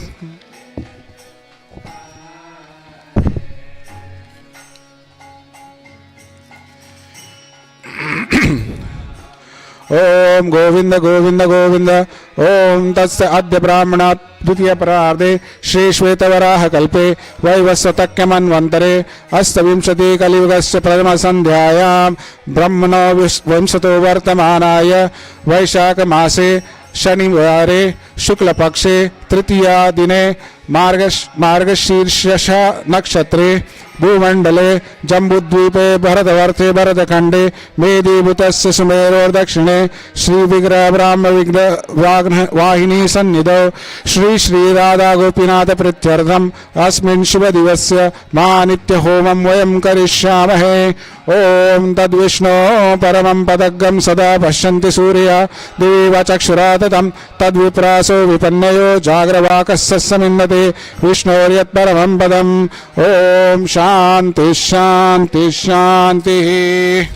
Om Govinda Govinda Govinda Om Tatsya Adya Brahmana Dvitiya Pararde Shri Shvetavaraha Kalpe Vaivasvatakyaman Vantare Astavimshati Kalivugasya Pradama Sandhyayam Brahmano Vimsato Vartamanaya Vaishaka Mase Shanivare Shukla Pakshe Tritiya Dine Margashirshasha Nakshatre Bhumandale Jambudvipe Bharatavarthe Bharatakande Medibhutasya Sumeror Dakshine Shri Vigra Brahma Vigra Vahini Sannidho Shri Shri Radha Gopinath Prityardham Asmin Shubha Divasya Manitya Homam Vayam Karishyamahe Om Tad Vishnu Paramam Padagam Sada Pashyanti Surya Deva Chakshuratatam Tad Vipraso Vipannayo Jagravakasya Samindate Vishnoryat Paramam Padam Om Shanti Shanti Shanti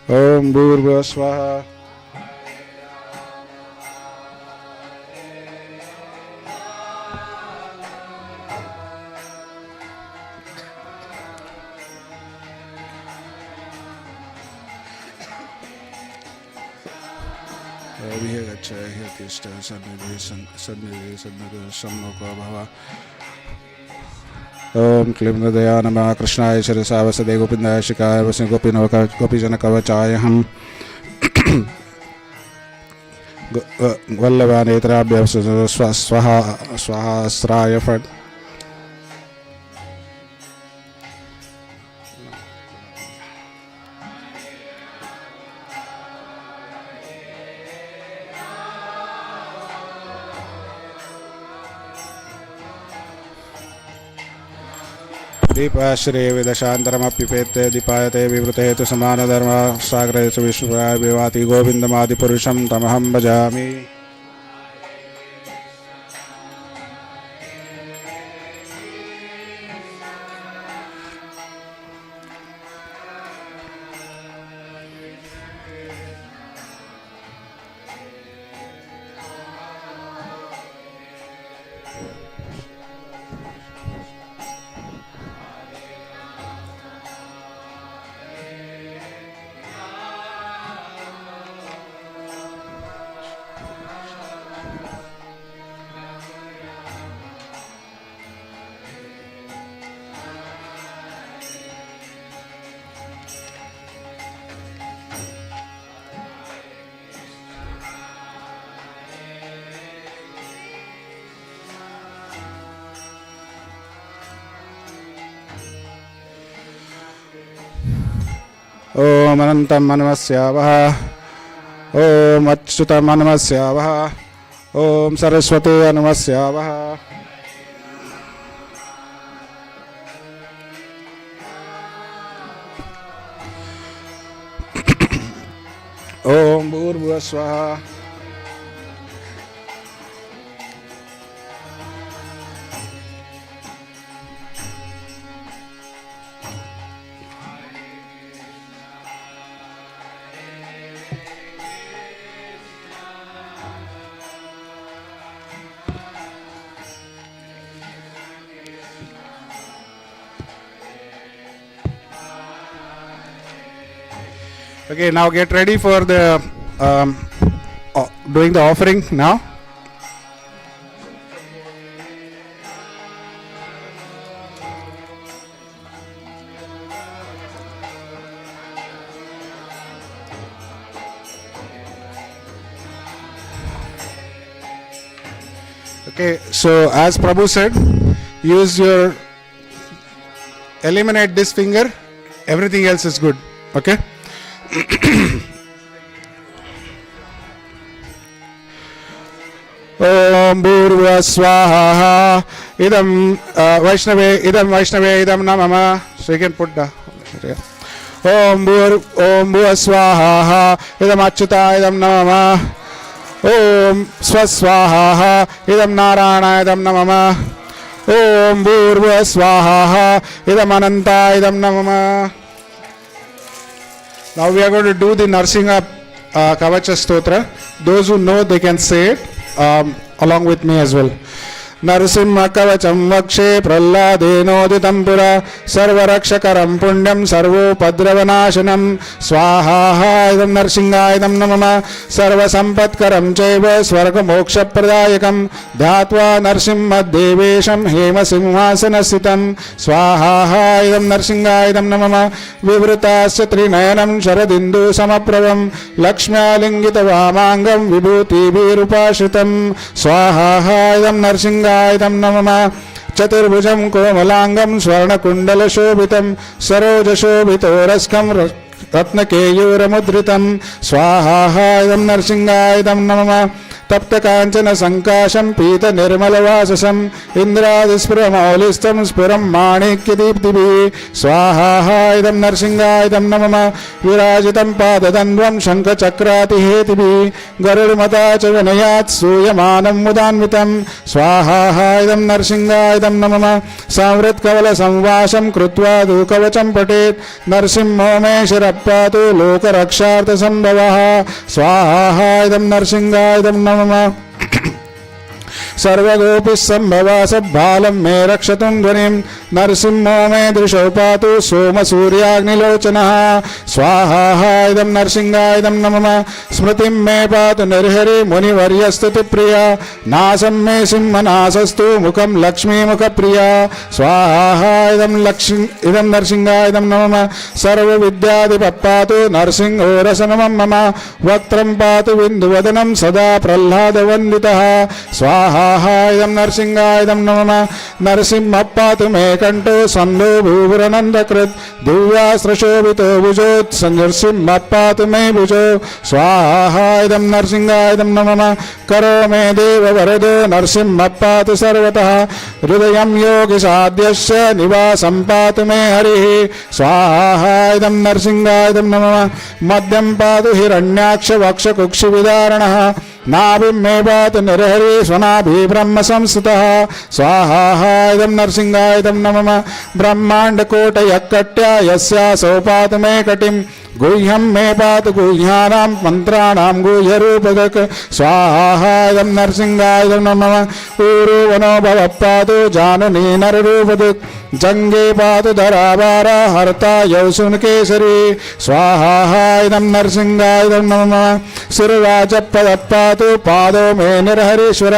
Om Bhurva Swaha Sannidhi Sannidhi Sannidhi Samnoko Bhava ओम क्लीं हृदया नमः कृष्णाय शिरसा वसदे गोविन्दाय शिकाय वसे गोपीजन कवचाय हम वल्लभानेत्राभ्य स्वाहा स्वाहास्त्राय फट् दीपाश्रे विदशान्तरमप्युपेत्य दीपायते विवृते हेतु समानधर्म सागरेषु विष्णुराय विवाति गोविन्दमादिपुरुषं तमहं भजामि। ओम अनंतं मनमस्यावः ओम अच्युतं मनमस्यावः ओम सरस्वती नमस्यावः ओम भूर्भुवः स्वः Okay, now get ready for the doing the offering now. Okay, so as Prabhu said, use your eliminate this finger, everything else is good. Okay. ओम भूर्भुवः स्वाहा इदं वैष्णवे इदं नमः so you can put the ओम भूर्भुवः स्वाहा इदं अच्युताय इदं नमः ओम स्वस्वाहा इदं नारायणाय इदं नमः ओम भूर्भुवः स्वाहा इदं अनन्ताय इदं नमः. Now we are going to do the Narsinga Kavacha Stotra. Those who know, they can say it along with me as well. Narasimha कवचम वक्षे प्रह्लादेनोदितं पुरा सर्वरक्षकरं पुण्यं सर्वोपद्रवनाशनं स्वाहा इदं नरसिंहायदं नमः सर्वसम्पत्करं चैव स्वर्गमोक्षप्रदायकं ध्यात्वा नरसिंहदेवेशं हेमसिंहासनस्थितं स्वाहा इदं नरसिंहायदं नमः विवृतास्य त्रिनयनं शरदिन्दुसमप्रभं लक्ष्म्यालिङ्गितवामाङ्गं विभूतिभिरुपाश्रितं स्वाहा इदं नरसिंह इदं नमः चतुर्भुजं कोमलांगं स्वर्णकुण्डलशोभितं सरोजशोभितोरस्कं रत्नकेयूरमुद्रितं स्वाहा इदं नरसिंहायदं नमः तप्तकाञ्चन संकाशं पीतनिर्मलवाससं इन्द्रादिस्फुरमौलिस्तं स्फुरं माणिक्यदीप्तिभिः स्वाहा इदं नरसिंहायदं नमः विराजितं पादद्वन्द्वं शङ्खचक्रातिहेतिभिः गरुडमता च विनयात् सूयमानं मुदान्वितं स्वाहा इदं नरसिंहायदं नमः संवृत्कवलसंवासं कृत्वा दूकवचं पठेत् नरसिंहो मे शिरःपातु लोकरक्षार्थसम्भवः स्वाहा इदं नरसिंहायदं नमः सर्वगोपि संभवा सब्बालं मे रक्षतुं ध्वनिं नरसिंहो मे दृशौ पातु सोमसूर्याग्निलोचनः स्वाहा इदं नरसिंहाय नमः स्मृतिं मे पातु नरहरि मुनिवर्यस्तुतिप्रिया नासं मे सिंहनासस्तु मुखं लक्ष्मीमुखप्रिया स्वाहा इदं नरसिंहाय नमः सर्वविद्याधिपः नरसिंहो रसनमं मम वक्त्रं पातु बिन्दुवदनं सदा प्रह्लादवन्दितः स्वाहा इदं नरसिंहाय नमः नरसिंहः पातु मे कण्ठो सन्दो भूवरनन्दकृत् दिव्यास्त्रशोभितो भुजोत् नरसिंहः पातु मे भुजो स्वाहा इदं नरसिंहाय नमः करो मे देव वरदो नरसिंहः पातु सर्वतः हृदयं योगिसाद्यस्य निवासं पातु मे हरिः स्वाहा इदं नरसिंहाय नमः मध्यं पातु हिरण्याक्ष वक्षकुक्षिविदारणः नाभिं मे पातु नरहरि स्वनाभि ब्रह्म संस्थितः स्वाहा इदं नरसिंहाय नमः ब्रह्माण्डकोटयक्कट्या यस्यासौ पातु मे कटिं गुह्यं मे पातु गुह्यानां मन्त्राणां गुह्यरूपगक स्वाहा इदं नरसिंहाय नमः ऊरुवनो भवः पातु जानुनी नररूपदुक् जङ्गे पातु धरावारा हर्ता यौसुनकेसरी स्वाहा इदं नरसिंहाय नमः शिरराजपदः पातु पादो मे नरहरीश्वर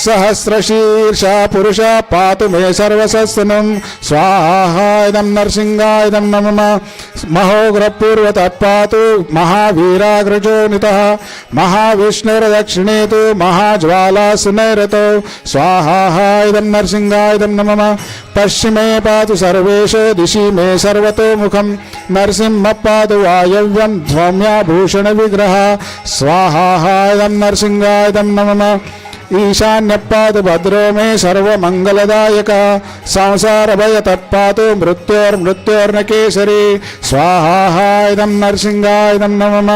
सहस्रशीर्षा पुरुष पातु मे सर्वसस्तनं स्वाहा इदं नरसिंहाय नमः महोग्रपूर्वतः पातु महावीराग्रजोनितः महाविष्णुर्दक्षिणे तु महाज्वालासुनैरतौ स्वाहा इदं नरसिंहाय नमः पश्चिमे पातु सर्वेषु दिशि मे सर्वतोमुखं नरसिंहः पातु वायव्यं ध्वम्याभूषणविग्रह स्वाहा इदं नरसिंहाय नमः ईशान्यः पातु भद्रो मे सर्वमङ्गलदायक संसारभयतः पातु मृत्योर्मृत्योर्नकेसरी स्वाहा इदं नरसिंहाय नमः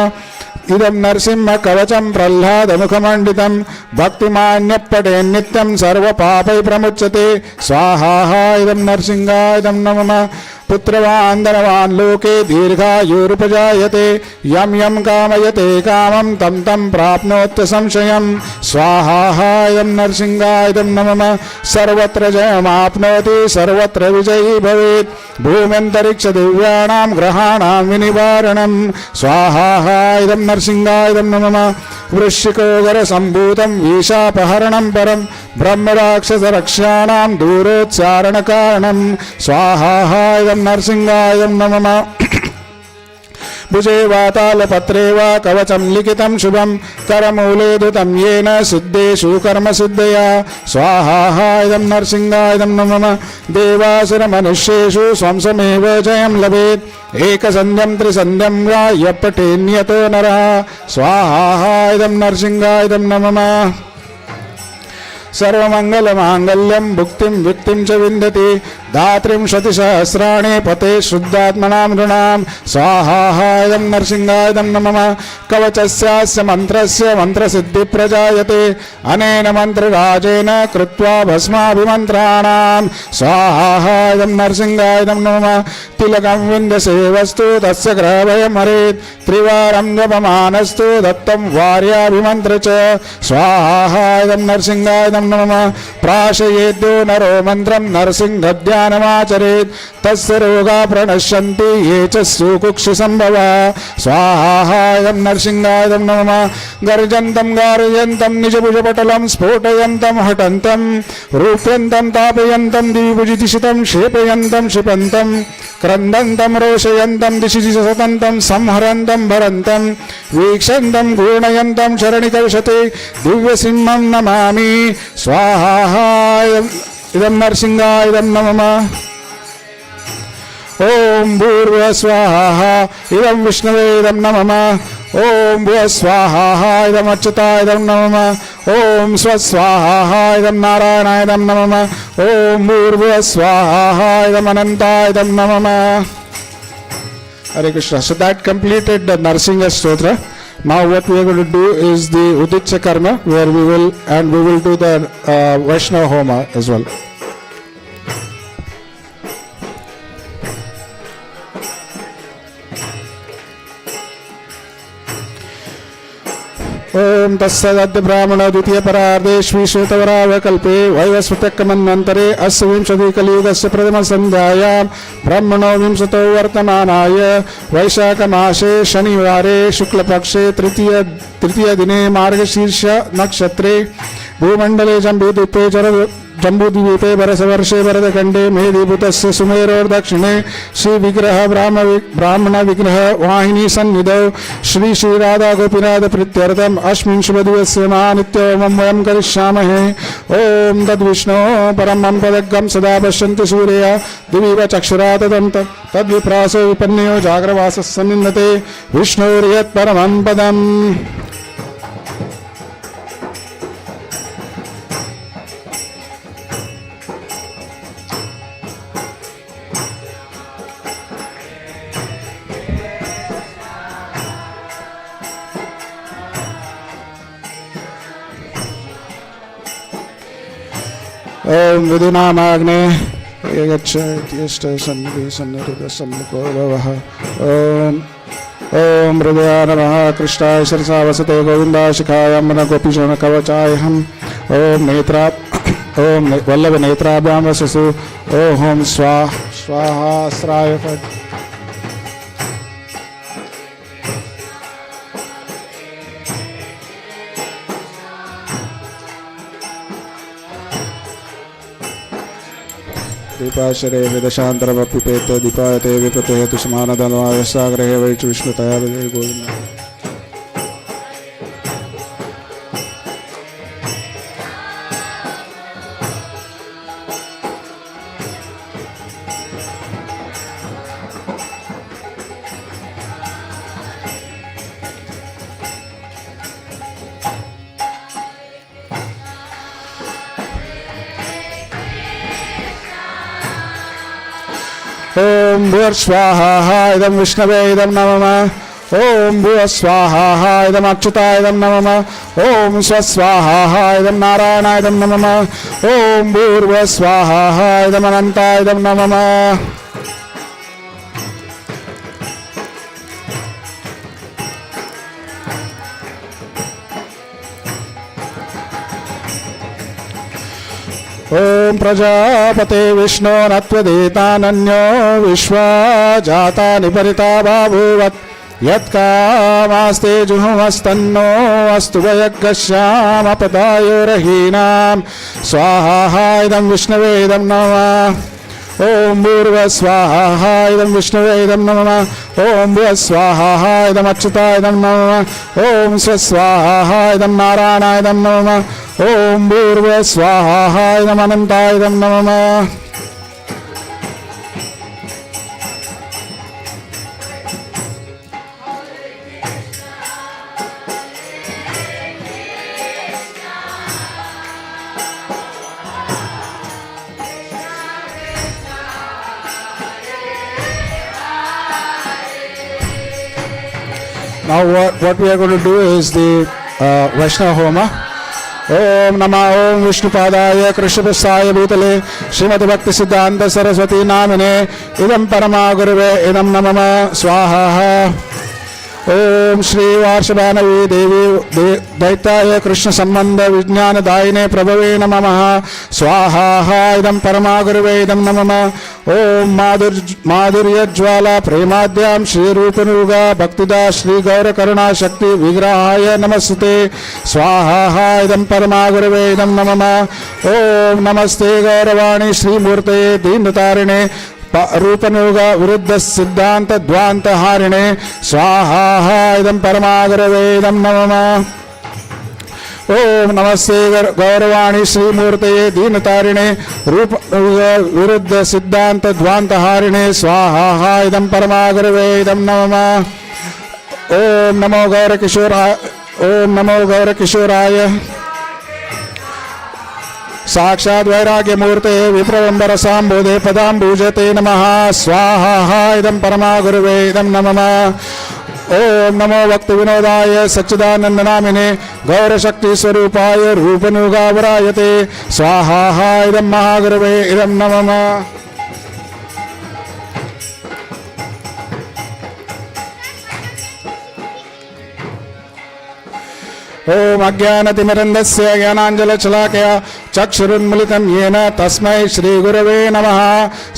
इदं नरसिंह कवचं प्रह्लादमुखमण्डितं भक्तिमान्यः पठेन्नित्यं सर्वपापैः प्रमुच्यते स्वाहा इदं नरसिंहाय नमः पुत्रवान् धनवान् लोके दीर्घायुरुपजायते यं यं कामयते कामं तं तं प्राप्नोत्य संशयं स्वाहा इदं नरसिंहाय नमः सर्वत्र जयमाप्नोति सर्वत्र विजयी भवेत् भूम्यन्तरिक्ष दिव्याणां ग्रहाणां विनिवारणं स्वाहा इदं नरसिंहाय नमः वृश्चिकोदरसम्भूतं विशापहरणं परं ब्रह्मराक्षसरक्षाणां दूरोच्चारणकारणं स्वाहा इदं नरसिंहाय नमः भुजे वातालपत्रे वा कवचं लिखितं शुभं करमूले धृतं येन सिद्धेषु कर्मसिद्धया स्वाहा इदं नरसिंहाय नमः देवासुरमनुष्येषु स्वंसमेव जयं लभेत् एकसन्ध्यं त्रिसन्ध्यं वा यः पठेन्यतो नरः स्वाहा इदं नरसिंहाय नमः सर्वमङ्गलमाङ्गल्यं भुक्तिं विक्तिं च विन्दति धात्रीं शतिसहस्राणि पते शुद्धात्मनां नृणां स्वाहा इदं नरसिंहाय नमः कवचस्यास्य मन्त्रस्य मन्त्रसिद्धिप्रजायते अनेन मन्त्रराजेन कृत्वा भस्माभिमन्त्राणां स्वाहा इदं नरसिंहाय नमः तिलकं विन्दसे वस्तु तस्य ग्रहभयं हरेत् त्रिवारं जपमानस्तु दत्तं वार्याभिमन्त्र च स्वाहा इदं नरसिंहाय नमः प्राशयेद्यो नरो मन्त्रं नरसिंहध्यानमाचरेत् तस्य रोगा प्रणश्यन्ति ये च सुकुक्षिसम्भवा स्वाहा इदं नरसिंहाय नमः गर्जन्तं गारयन्तं निजभुजपटलं स्फोटयन्तं हठन्तं रूप्यन्तं तापयन्तं दिविभुजितिशितं क्षेपयन्तं क्षिपन्तं क्रन्दन्तं रोषयन्तं दिशि सतन्तं संहरन्तं भरन्तं वीक्षन्तं घूर्णयन्तं शरणिकर्षते दिव्यसिंहं नमामि स्वाहा इदं नरसिंहाय नमः ओम भूर्भुवः स्वाहा इदं विष्णवे इदं नमः ओम भुवः स्वाहा इदं अच्युताय इदं नमः ओम स्वस्वाहा इदं नारायणाय इदं नमः ओम भूर्भुवः स्वाहा इदं अनन्ताय इदं नमः Hare Krishna. So that completed the Narsingha Stotra. Now what we are going to do is the Udicha Karma, where we will do the Vaishnava Homa as well. ओम तत्सद्य ब्राह्मण द्वितीय परार्धे श्री श्वेतवराहकल्पे वैवस्वत्यकमन्वन्तरे अस्य विंशतिकलियुगस्य प्रथमसन्ध्यायां ब्रह्मणो विंशतो वर्तमानाय वैशाखमासे शनिवारे शुक्लपक्षे तृतीय दिने मार्गशीर्ष नक्षत्रे भूमण्डले जम्बूद्वीपे भरसवर्षे भरतखण्डे मेधिभूतस्य सुमेरोर्दक्षिणे श्रीविग्रह ब्राह्मण विग्रह वाहिनी सन्निधौ श्री राधा गोपीनाथ प्रीत्यर्थम् अस्मिन् शुभदिवसे महानित्यहोमं वयं करिष्यामहे। ओम तद्विष्णो परमं पदग्गं सदा पश्यन्ति सूर्यः दिविव चक्षुरा तद्विप्रासो विपन्यो जाग्रवासः सन्निन्दते विष्णोर्यत् परमं पदम्। ओम विदुनामाग्ने सम्मुखो भवः। ओम हृदया नमः कृष्णाय शिरसा वसते गोविन्दाय शिखाय मन गोपीचरण कवचाय हम। ओम नेत्रा ओम वल्लभ नेत्राभ्यां वससु ओम स्वाहास्राय फट्। दीपाशरे विदशान्तरमप्युपेते दीपायते विपते हेतु समानधनवायसाग्रहे वैच विष्णुतया विजय गोविन्द। ओम भूर्स्वाहा इदं विष्णवे इदं नमः। ओम भूस्वाहा इदं अच्युताय इदं नमः। ओम स्वस्वाहा इदं नारायणाय इदं नमः। ओम भूर्भुवस्वाहा इदं अनन्ताय इदं नमः। ओम प्रजापते विष्णो नत्वदेतानन्यो विश्वा जाता निपरिता बाभूवत् यत्कामास्ते जुहुमस्तन्नो अस्तु वयग्गश्यामपदायोरहीनां स्वाहा इदं विष्णवे इदं नमः। ओम भूर्भुवस्वाहा इदं विष्णवे इदं नमः। ओम भुवस्वाहा इदं अच्युताय इदं नमः। ओम स्वस्वाहा इदं नारायणाय इदं नमः। ओम भूर्भुवस्वाहा इदं अनन्ताय इदं नमः। Now what we are going to do is the Vaishnava Homa. ओम नमः ओम विष्णुपादाय कृष्णप्रसाय भूतले श्रीमद् भक्ति सिद्धांत सरस्वती नामिने इदं परमा गुरुवे इदं नमः स्वाहा। ओम श्री वार्षभानवी देवी दैत्याय कृष्ण संबंध विज्ञान दायिने प्रभवे नमः स्वाहा इदं परमा गुरुवे इदं नमः। ओम माधुर्यज्वाला प्रेमाद्यां श्री रूपनुगा भक्तिदा श्री गौर करुणा शक्ति विग्रहाय नमस्ते स्वाहा इदं परमा गुरुवे इदं नमः। ओम नमस्ते गौरवाणी श्री मूर्ते दीनतारिणे रूपनुग विरुद्ध सिद्धांत ध्वांत हारिणे स्वाहा इदं परमा गुरवे इदं नमः। ओम नमस्ते गौरवाणी श्रीमूर्ते दीनतारिणे रूप विरुद्ध सिद्धांत ध्वांत हारिणे स्वाहा इदं परमा गुरवे इदं नमः। ओम नमो गौरकिशोराय साक्षात् वैराग्य मूर्ते विप्रवंबर सांबोधे पदाम्बुजते नमः स्वाहा इदं परमा गुरुवे इदं नमः। ओम नमो भक्त विनोदाय सच्चिदानंद नामिने गौरशक्ति स्वरूपाय रूपनुगावरायते स्वाहा इदं महागुरुवे इदं नमः। ओम अज्ञानतिमिरन्धस्य ज्ञानाञ्जलशलाकया चक्षुरुन्मिलितं येन तस्मै श्रीगुरवे नमः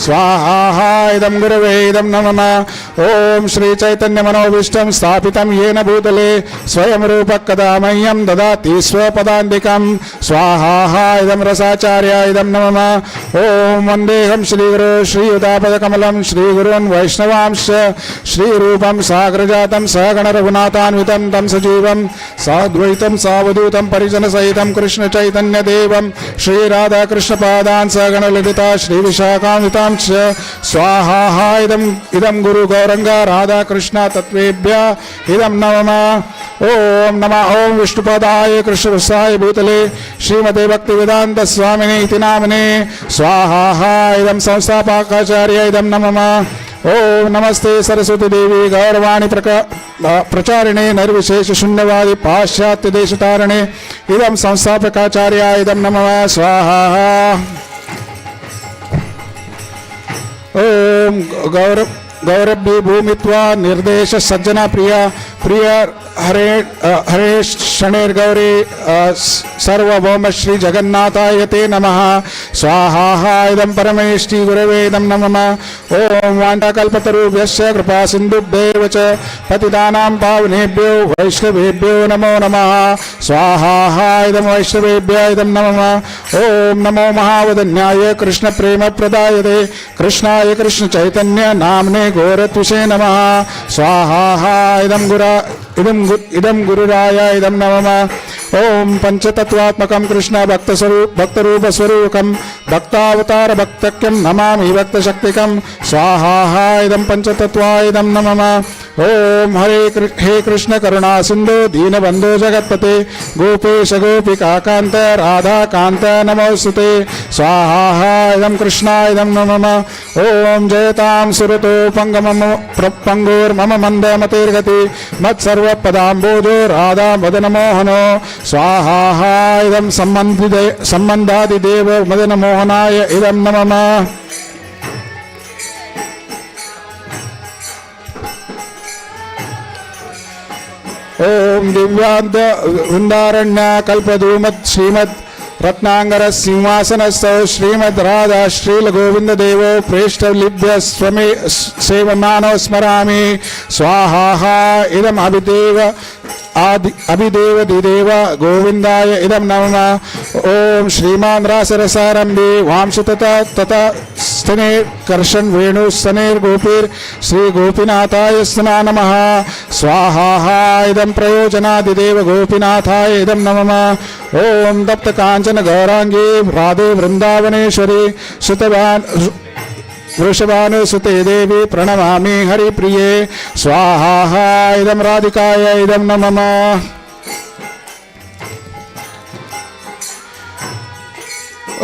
स्वाहा इदं गुरवे इदं नमः ओम श्रीचैतन्यमनोभीष्टं स्थापितं येन भूतले स्वयं रूपः कदा मह्यं ददाति स्वपदान्तिकं स्वाहा इदं रसाचार्य इदं नमः ओम वन्देऽहं श्रीगुरो श्रीयुतापदकमलं श्रीगुरून् वैष्णवांश्च श्रीरूपं साग्रजातं सहगणरघुनाथान्वितं तं सजीवं साद्वैतं सावधूतं परिजनसहितं कृष्णचैतन्यदेवं श्रीराधाकृष्णपादान् सहगणललिता श्रीविशाखान्वितां च स्वाहा इदं गुरुगौरङ्ग राधाकृष्ण तत्त्वेभ्यः इदं नमः ओम नमः ओम विष्णुपदाय कृष्णवत्साय भूतले श्रीमते भक्तिवेदांत स्वामिने इति नामने स्वाहा इदं संस्थापकाचार्य इदं नमः ओम नमस्ते सरस्वती देवी गौरवाणी प्रचारिणे निर्विशेष शून्यवादी पाश्चात्य देशतारिणे इदं संस्थापकाचार्य इदं नमः स्वाहा ओम गौरभ्य भूमित्वा निर्देश सज्जना प्रिया प्रिया हरे हरे शणैर्गौरी सर्वभौम श्री जगन्नाथाय ते नमः स्वाहा इदं परमेष्टि गुरवे इदं नमः ओम वाण्टाकल्पतरुभ्यश्च कृपा सिन्धुभ्यैव च पतितानां पावनेभ्यो वैष्णवेभ्यो नमो नमः स्वाहा इदं वैष्णवेभ्यः इदं नमः ओम नमो महावदन्याय कृष्ण प्रेम प्रदायते कृष्णाय कृष्ण चैतन्य नामने घोरत्विषे नमः स्वाहा इदं गुरुराय इदं नमः ओम पंचतत्वात्मकं कृष्ण भक्तरूप स्वरूपकं भक्तावतार भक्तक्यं नमामि भक्तशक्तिकं स्वाहा इदं पंचतत्वाय इदं नमः ओम हे कृष्ण करुणा सिंधु दीनबंधु जगत्पते गोपेश गोपिकाकान्त राधाकान्त नमोस्तुते स्वाहा इदं कृष्णाय इदं नमः ओम जयतां सुरतो पंगुर्मम मंदमतिर्गति मत्सर्वपदाम्बोजो राधा मदनमोहनो स्वाहा इदं संबन्धादिदेव मदनमोहनाय इदं नमः ओम दिव्यांत वृंदारण्य कल्पधूमत् श्रीमद रत्नांगर सिंहासनस्थौ श्रीमद राधा श्रील गोविंद देवो प्रेष्ठ लिभ्य स्वमे सेवमानो स्मरामि स्वाहा इदम अभिदेव दिदेव गोविंदाय इदं नमः ओम श्रीमान रासरसारंभे वांश तथा स्तने कर्षण वेणु स्तनेर गोपीर श्री गोपीनाथाय स्तना नमः स्वाहा इदं प्रयोजनादिदेव गोपीनाथाय इदं नमः ओम तप्त कांचन गौरांगी राधे वृंदावनेश्वरी सुतवान वृषभानुसुते देवी प्रणमामि हरिप्रिये स्वाहा इदं राधिकाय इदं नमः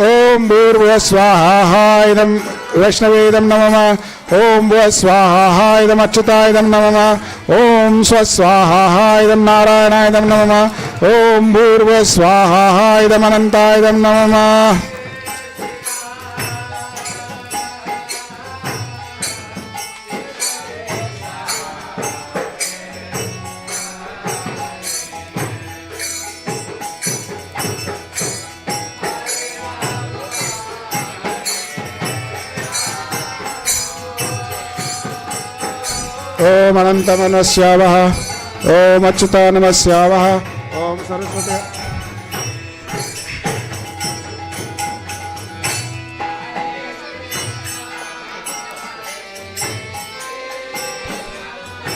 ओम भूर्भुवः स्वाहा इदं वैष्णवे इदं नमः ओम भुवः स्वाहा इदं अच्युताय इदं नमः ओम स्वस्वाहा इदं नारायणाय इदं नमः ओम भूर्भुवः स्वाहा इदं अनन्ताय इदं नमः ओम अनंत नमस्यावः ओम अच्युता नमस्यावः ओम सरस्वती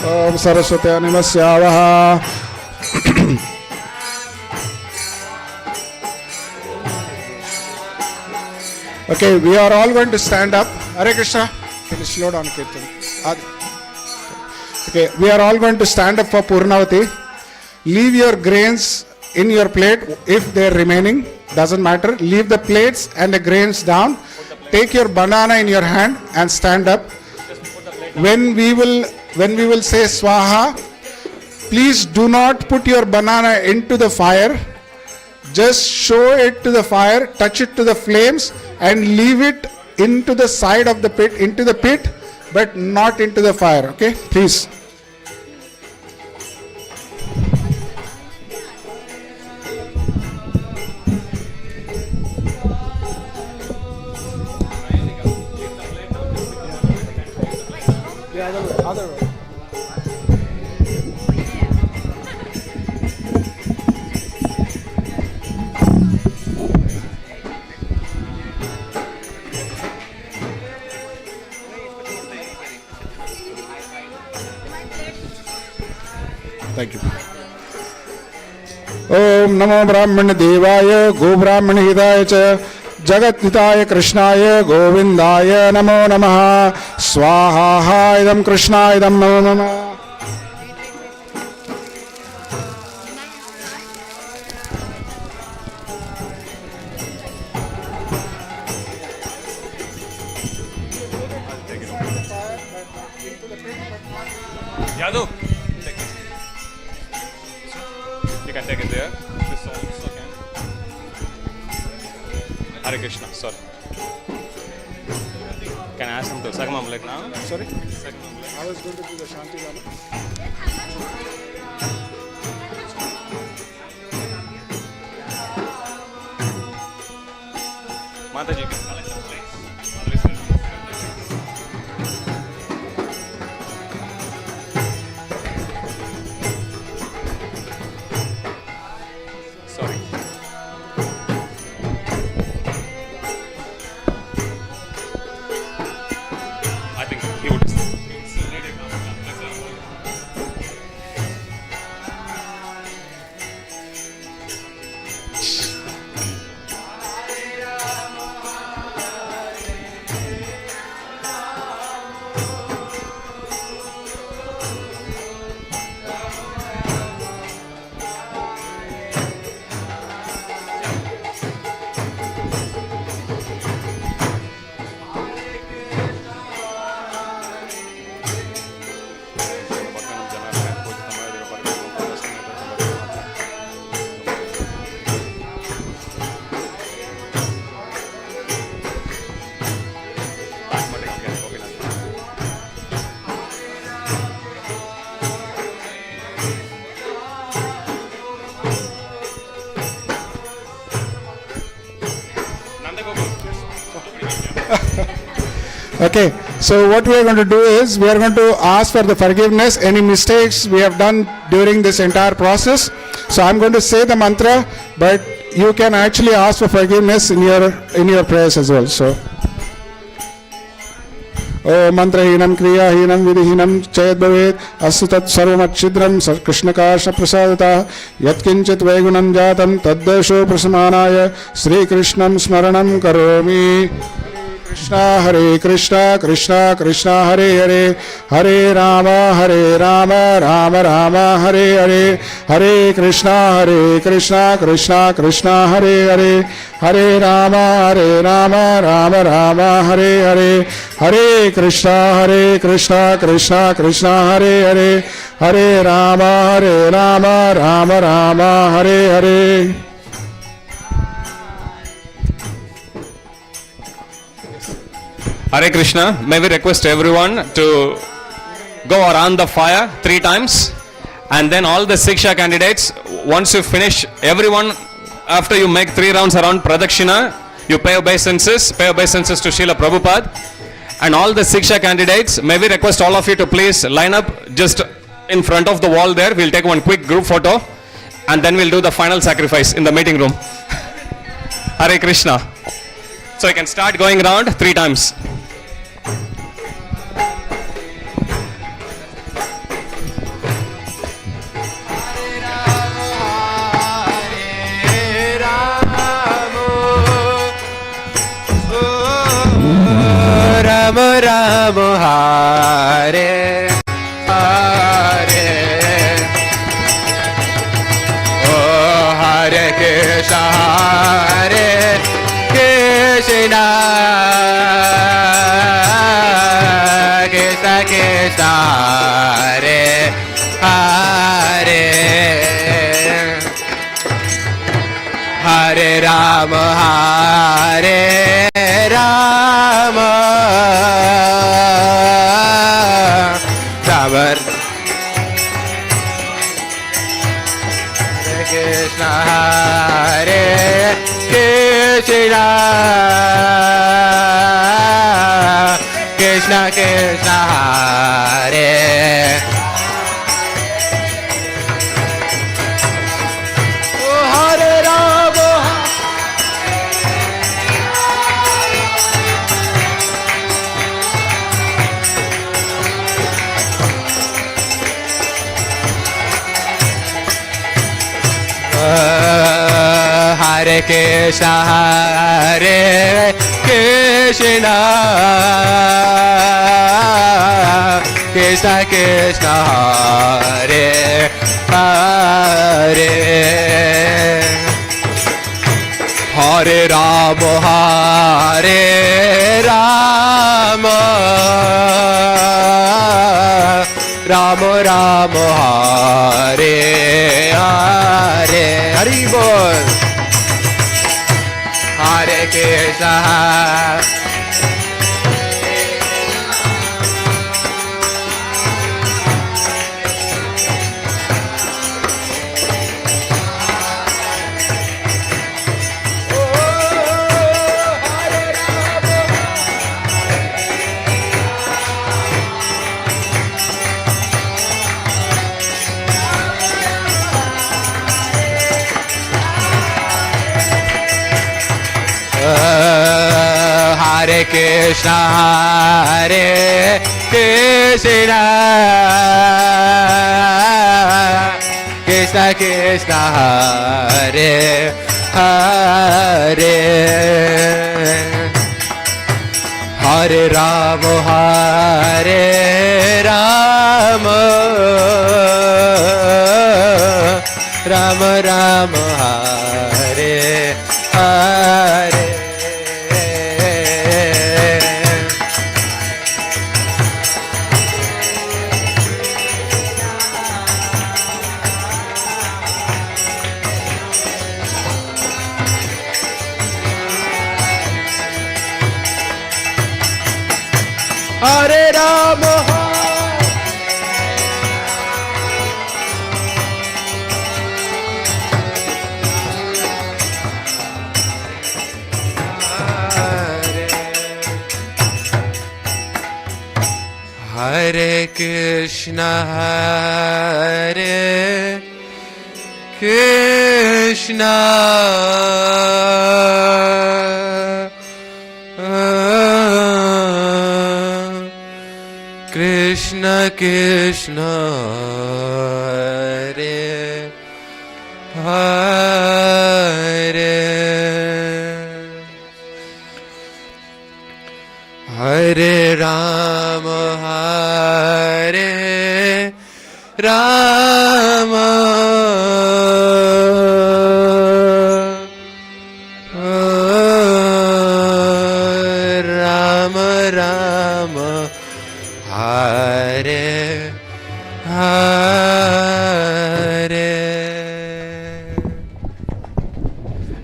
ओम Saraswati नमस्यावः Okay, we are all going to stand up. Hare Krishna. Can you slow down, Kirtan? Okay, we are all going to stand up for Purnavati. Leave your grains in your plate if they are remaining. Doesn't matter. Leave the plates and the grains down. Take your banana in your hand and stand up. When we will say Swaha, please do not put your banana into the fire. Just show it to the fire, touch it to the flames, and leave it into the side of the pit, but not into the fire. Okay, please. ओम नमो ब्राह्मण देवाय गोब्राह्मण हिताय च जगत हिताय कृष्णाय गोविंदाय नमो नमः स्वाहा इदं कृष्णाय इदं नमो नमः Yadu, take it. You can take it there. This also can. Hare Krishna, sorry. Can I ask him to Sagamam like now? Sorry, Sagamam like. I was going to do the Shanti Gana. Mataji can collect some place. Sorry. I think he would need it now. Okay, so what we are going to do is we are going to ask for the forgiveness, any mistakes we have done during this entire process. So I'm going to say the mantra, but you can actually ask for forgiveness in your prayers as well. So ओम मंत्रहीनं क्रियाहीनं विधिहीनं चेत् भवेत् अस्तु तत् सर्वमच्छिद्रं कृष्णकाश प्रसादतः यत्किञ्चित् वैगुणं जातं तद्देशो प्रसमानाय श्रीकृष्णं स्मरणं करोमि हरे Krishna Krishna Krishna Hare Hare Hare Ram Ram Ram Hare Hare Hare Krishna Krishna Krishna Hare Hare Hare Ram Ram Ram Hare Hare Hare Krishna Krishna Krishna Hare Hare Hare Ram Ram Hare Hare Hare Krishna, may we request everyone to go around the fire 3 times, and then all the Siksha candidates, once you finish, everyone, after you make 3 rounds around Pradakshina, you pay obeisances to Srila Prabhupada, and all the Siksha candidates, may we request all of you to please line up just in front of the wall there. We'll take one quick group photo, and then we'll do the final sacrifice in the meeting room. Hare Krishna. So you can start going around 3 times. Ram Ram Hare Hare Oh Hare Krishna Hare Krishna Krishna Krishna Hare Hare Hare Rama Hare Rama Rama Krishna Hare Krishna Krishna Krishna Hare Hare Rama Hare Krishna, Hare Krishna, Krishna Krishna, Hare Hare, Hare Rama, Hare Rama, Rama Rama, Hare Hare, Hari Bol, Hare Krishna. Hare Krishna, Hare Krishna, Krishna Krishna, Hare Hare, Hare Rama, Hare Rama, Rama Rama, Hare Hare. Hare Rama, Hare Krishna, Hare Krishna, Krishna Krishna, Hare Hare, Hare Rama, Hare Rama, Rama Rama, Hare Hare.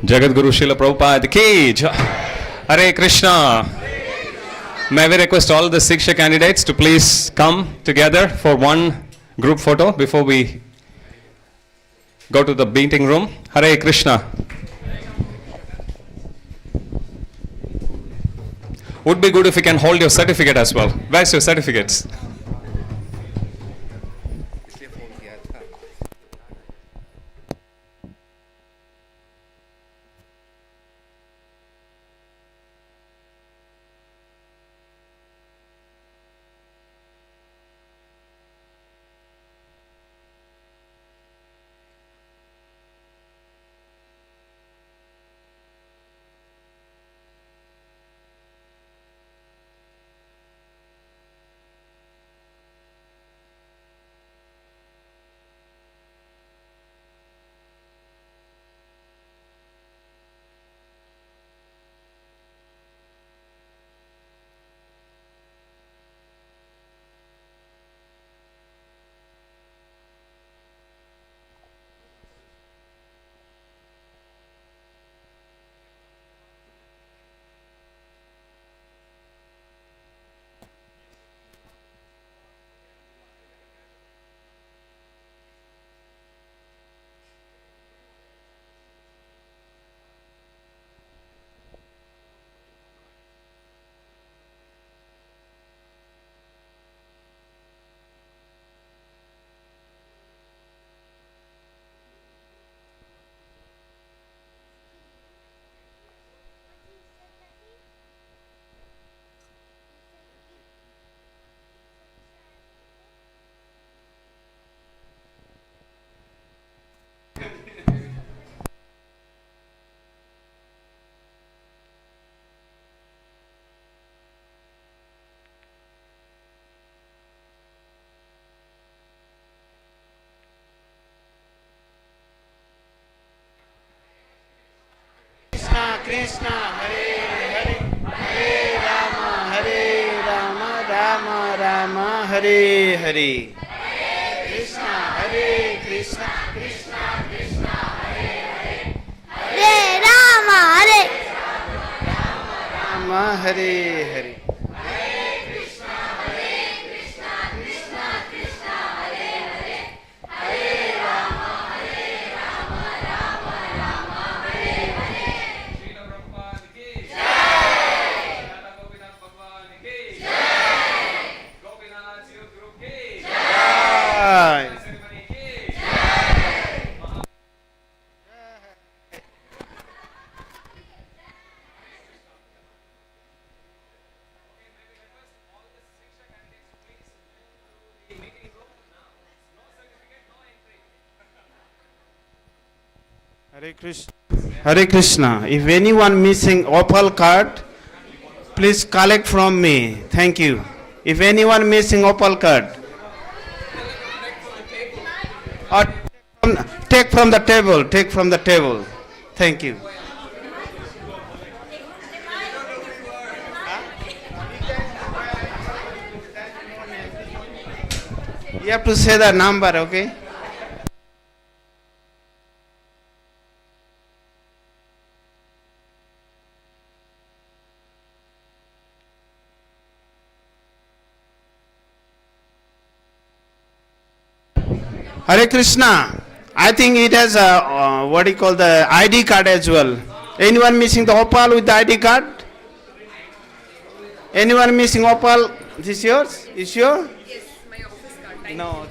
Jagat Guru Srila Prabhupada ki jai. Hare Krishna. May we request all the Siksha candidates to please come together for one group photo before we go to the meeting room. Hare Krishna. Would be good if you can hold your certificate as well. Where's your certificates? Krishna, Hare Rama, Rama Rama, Hare Hare. Krishna, Hare Krishna, Krishna Krishna, Hare Rama, Hare Rama, Hare Hare. Jai. Hare Krishna. Hare Krishna. If anyone missing opal card, please collect from me. Thank you. If anyone missing opal card, or take from the table. Take from the table. Thank you. You have to say the number, okay? Hare Krishna. I think it has a, what do you call, the ID card as well. Anyone missing the opal with the ID card? Anyone missing opal? This yours? Is your? Yes, my office card. No.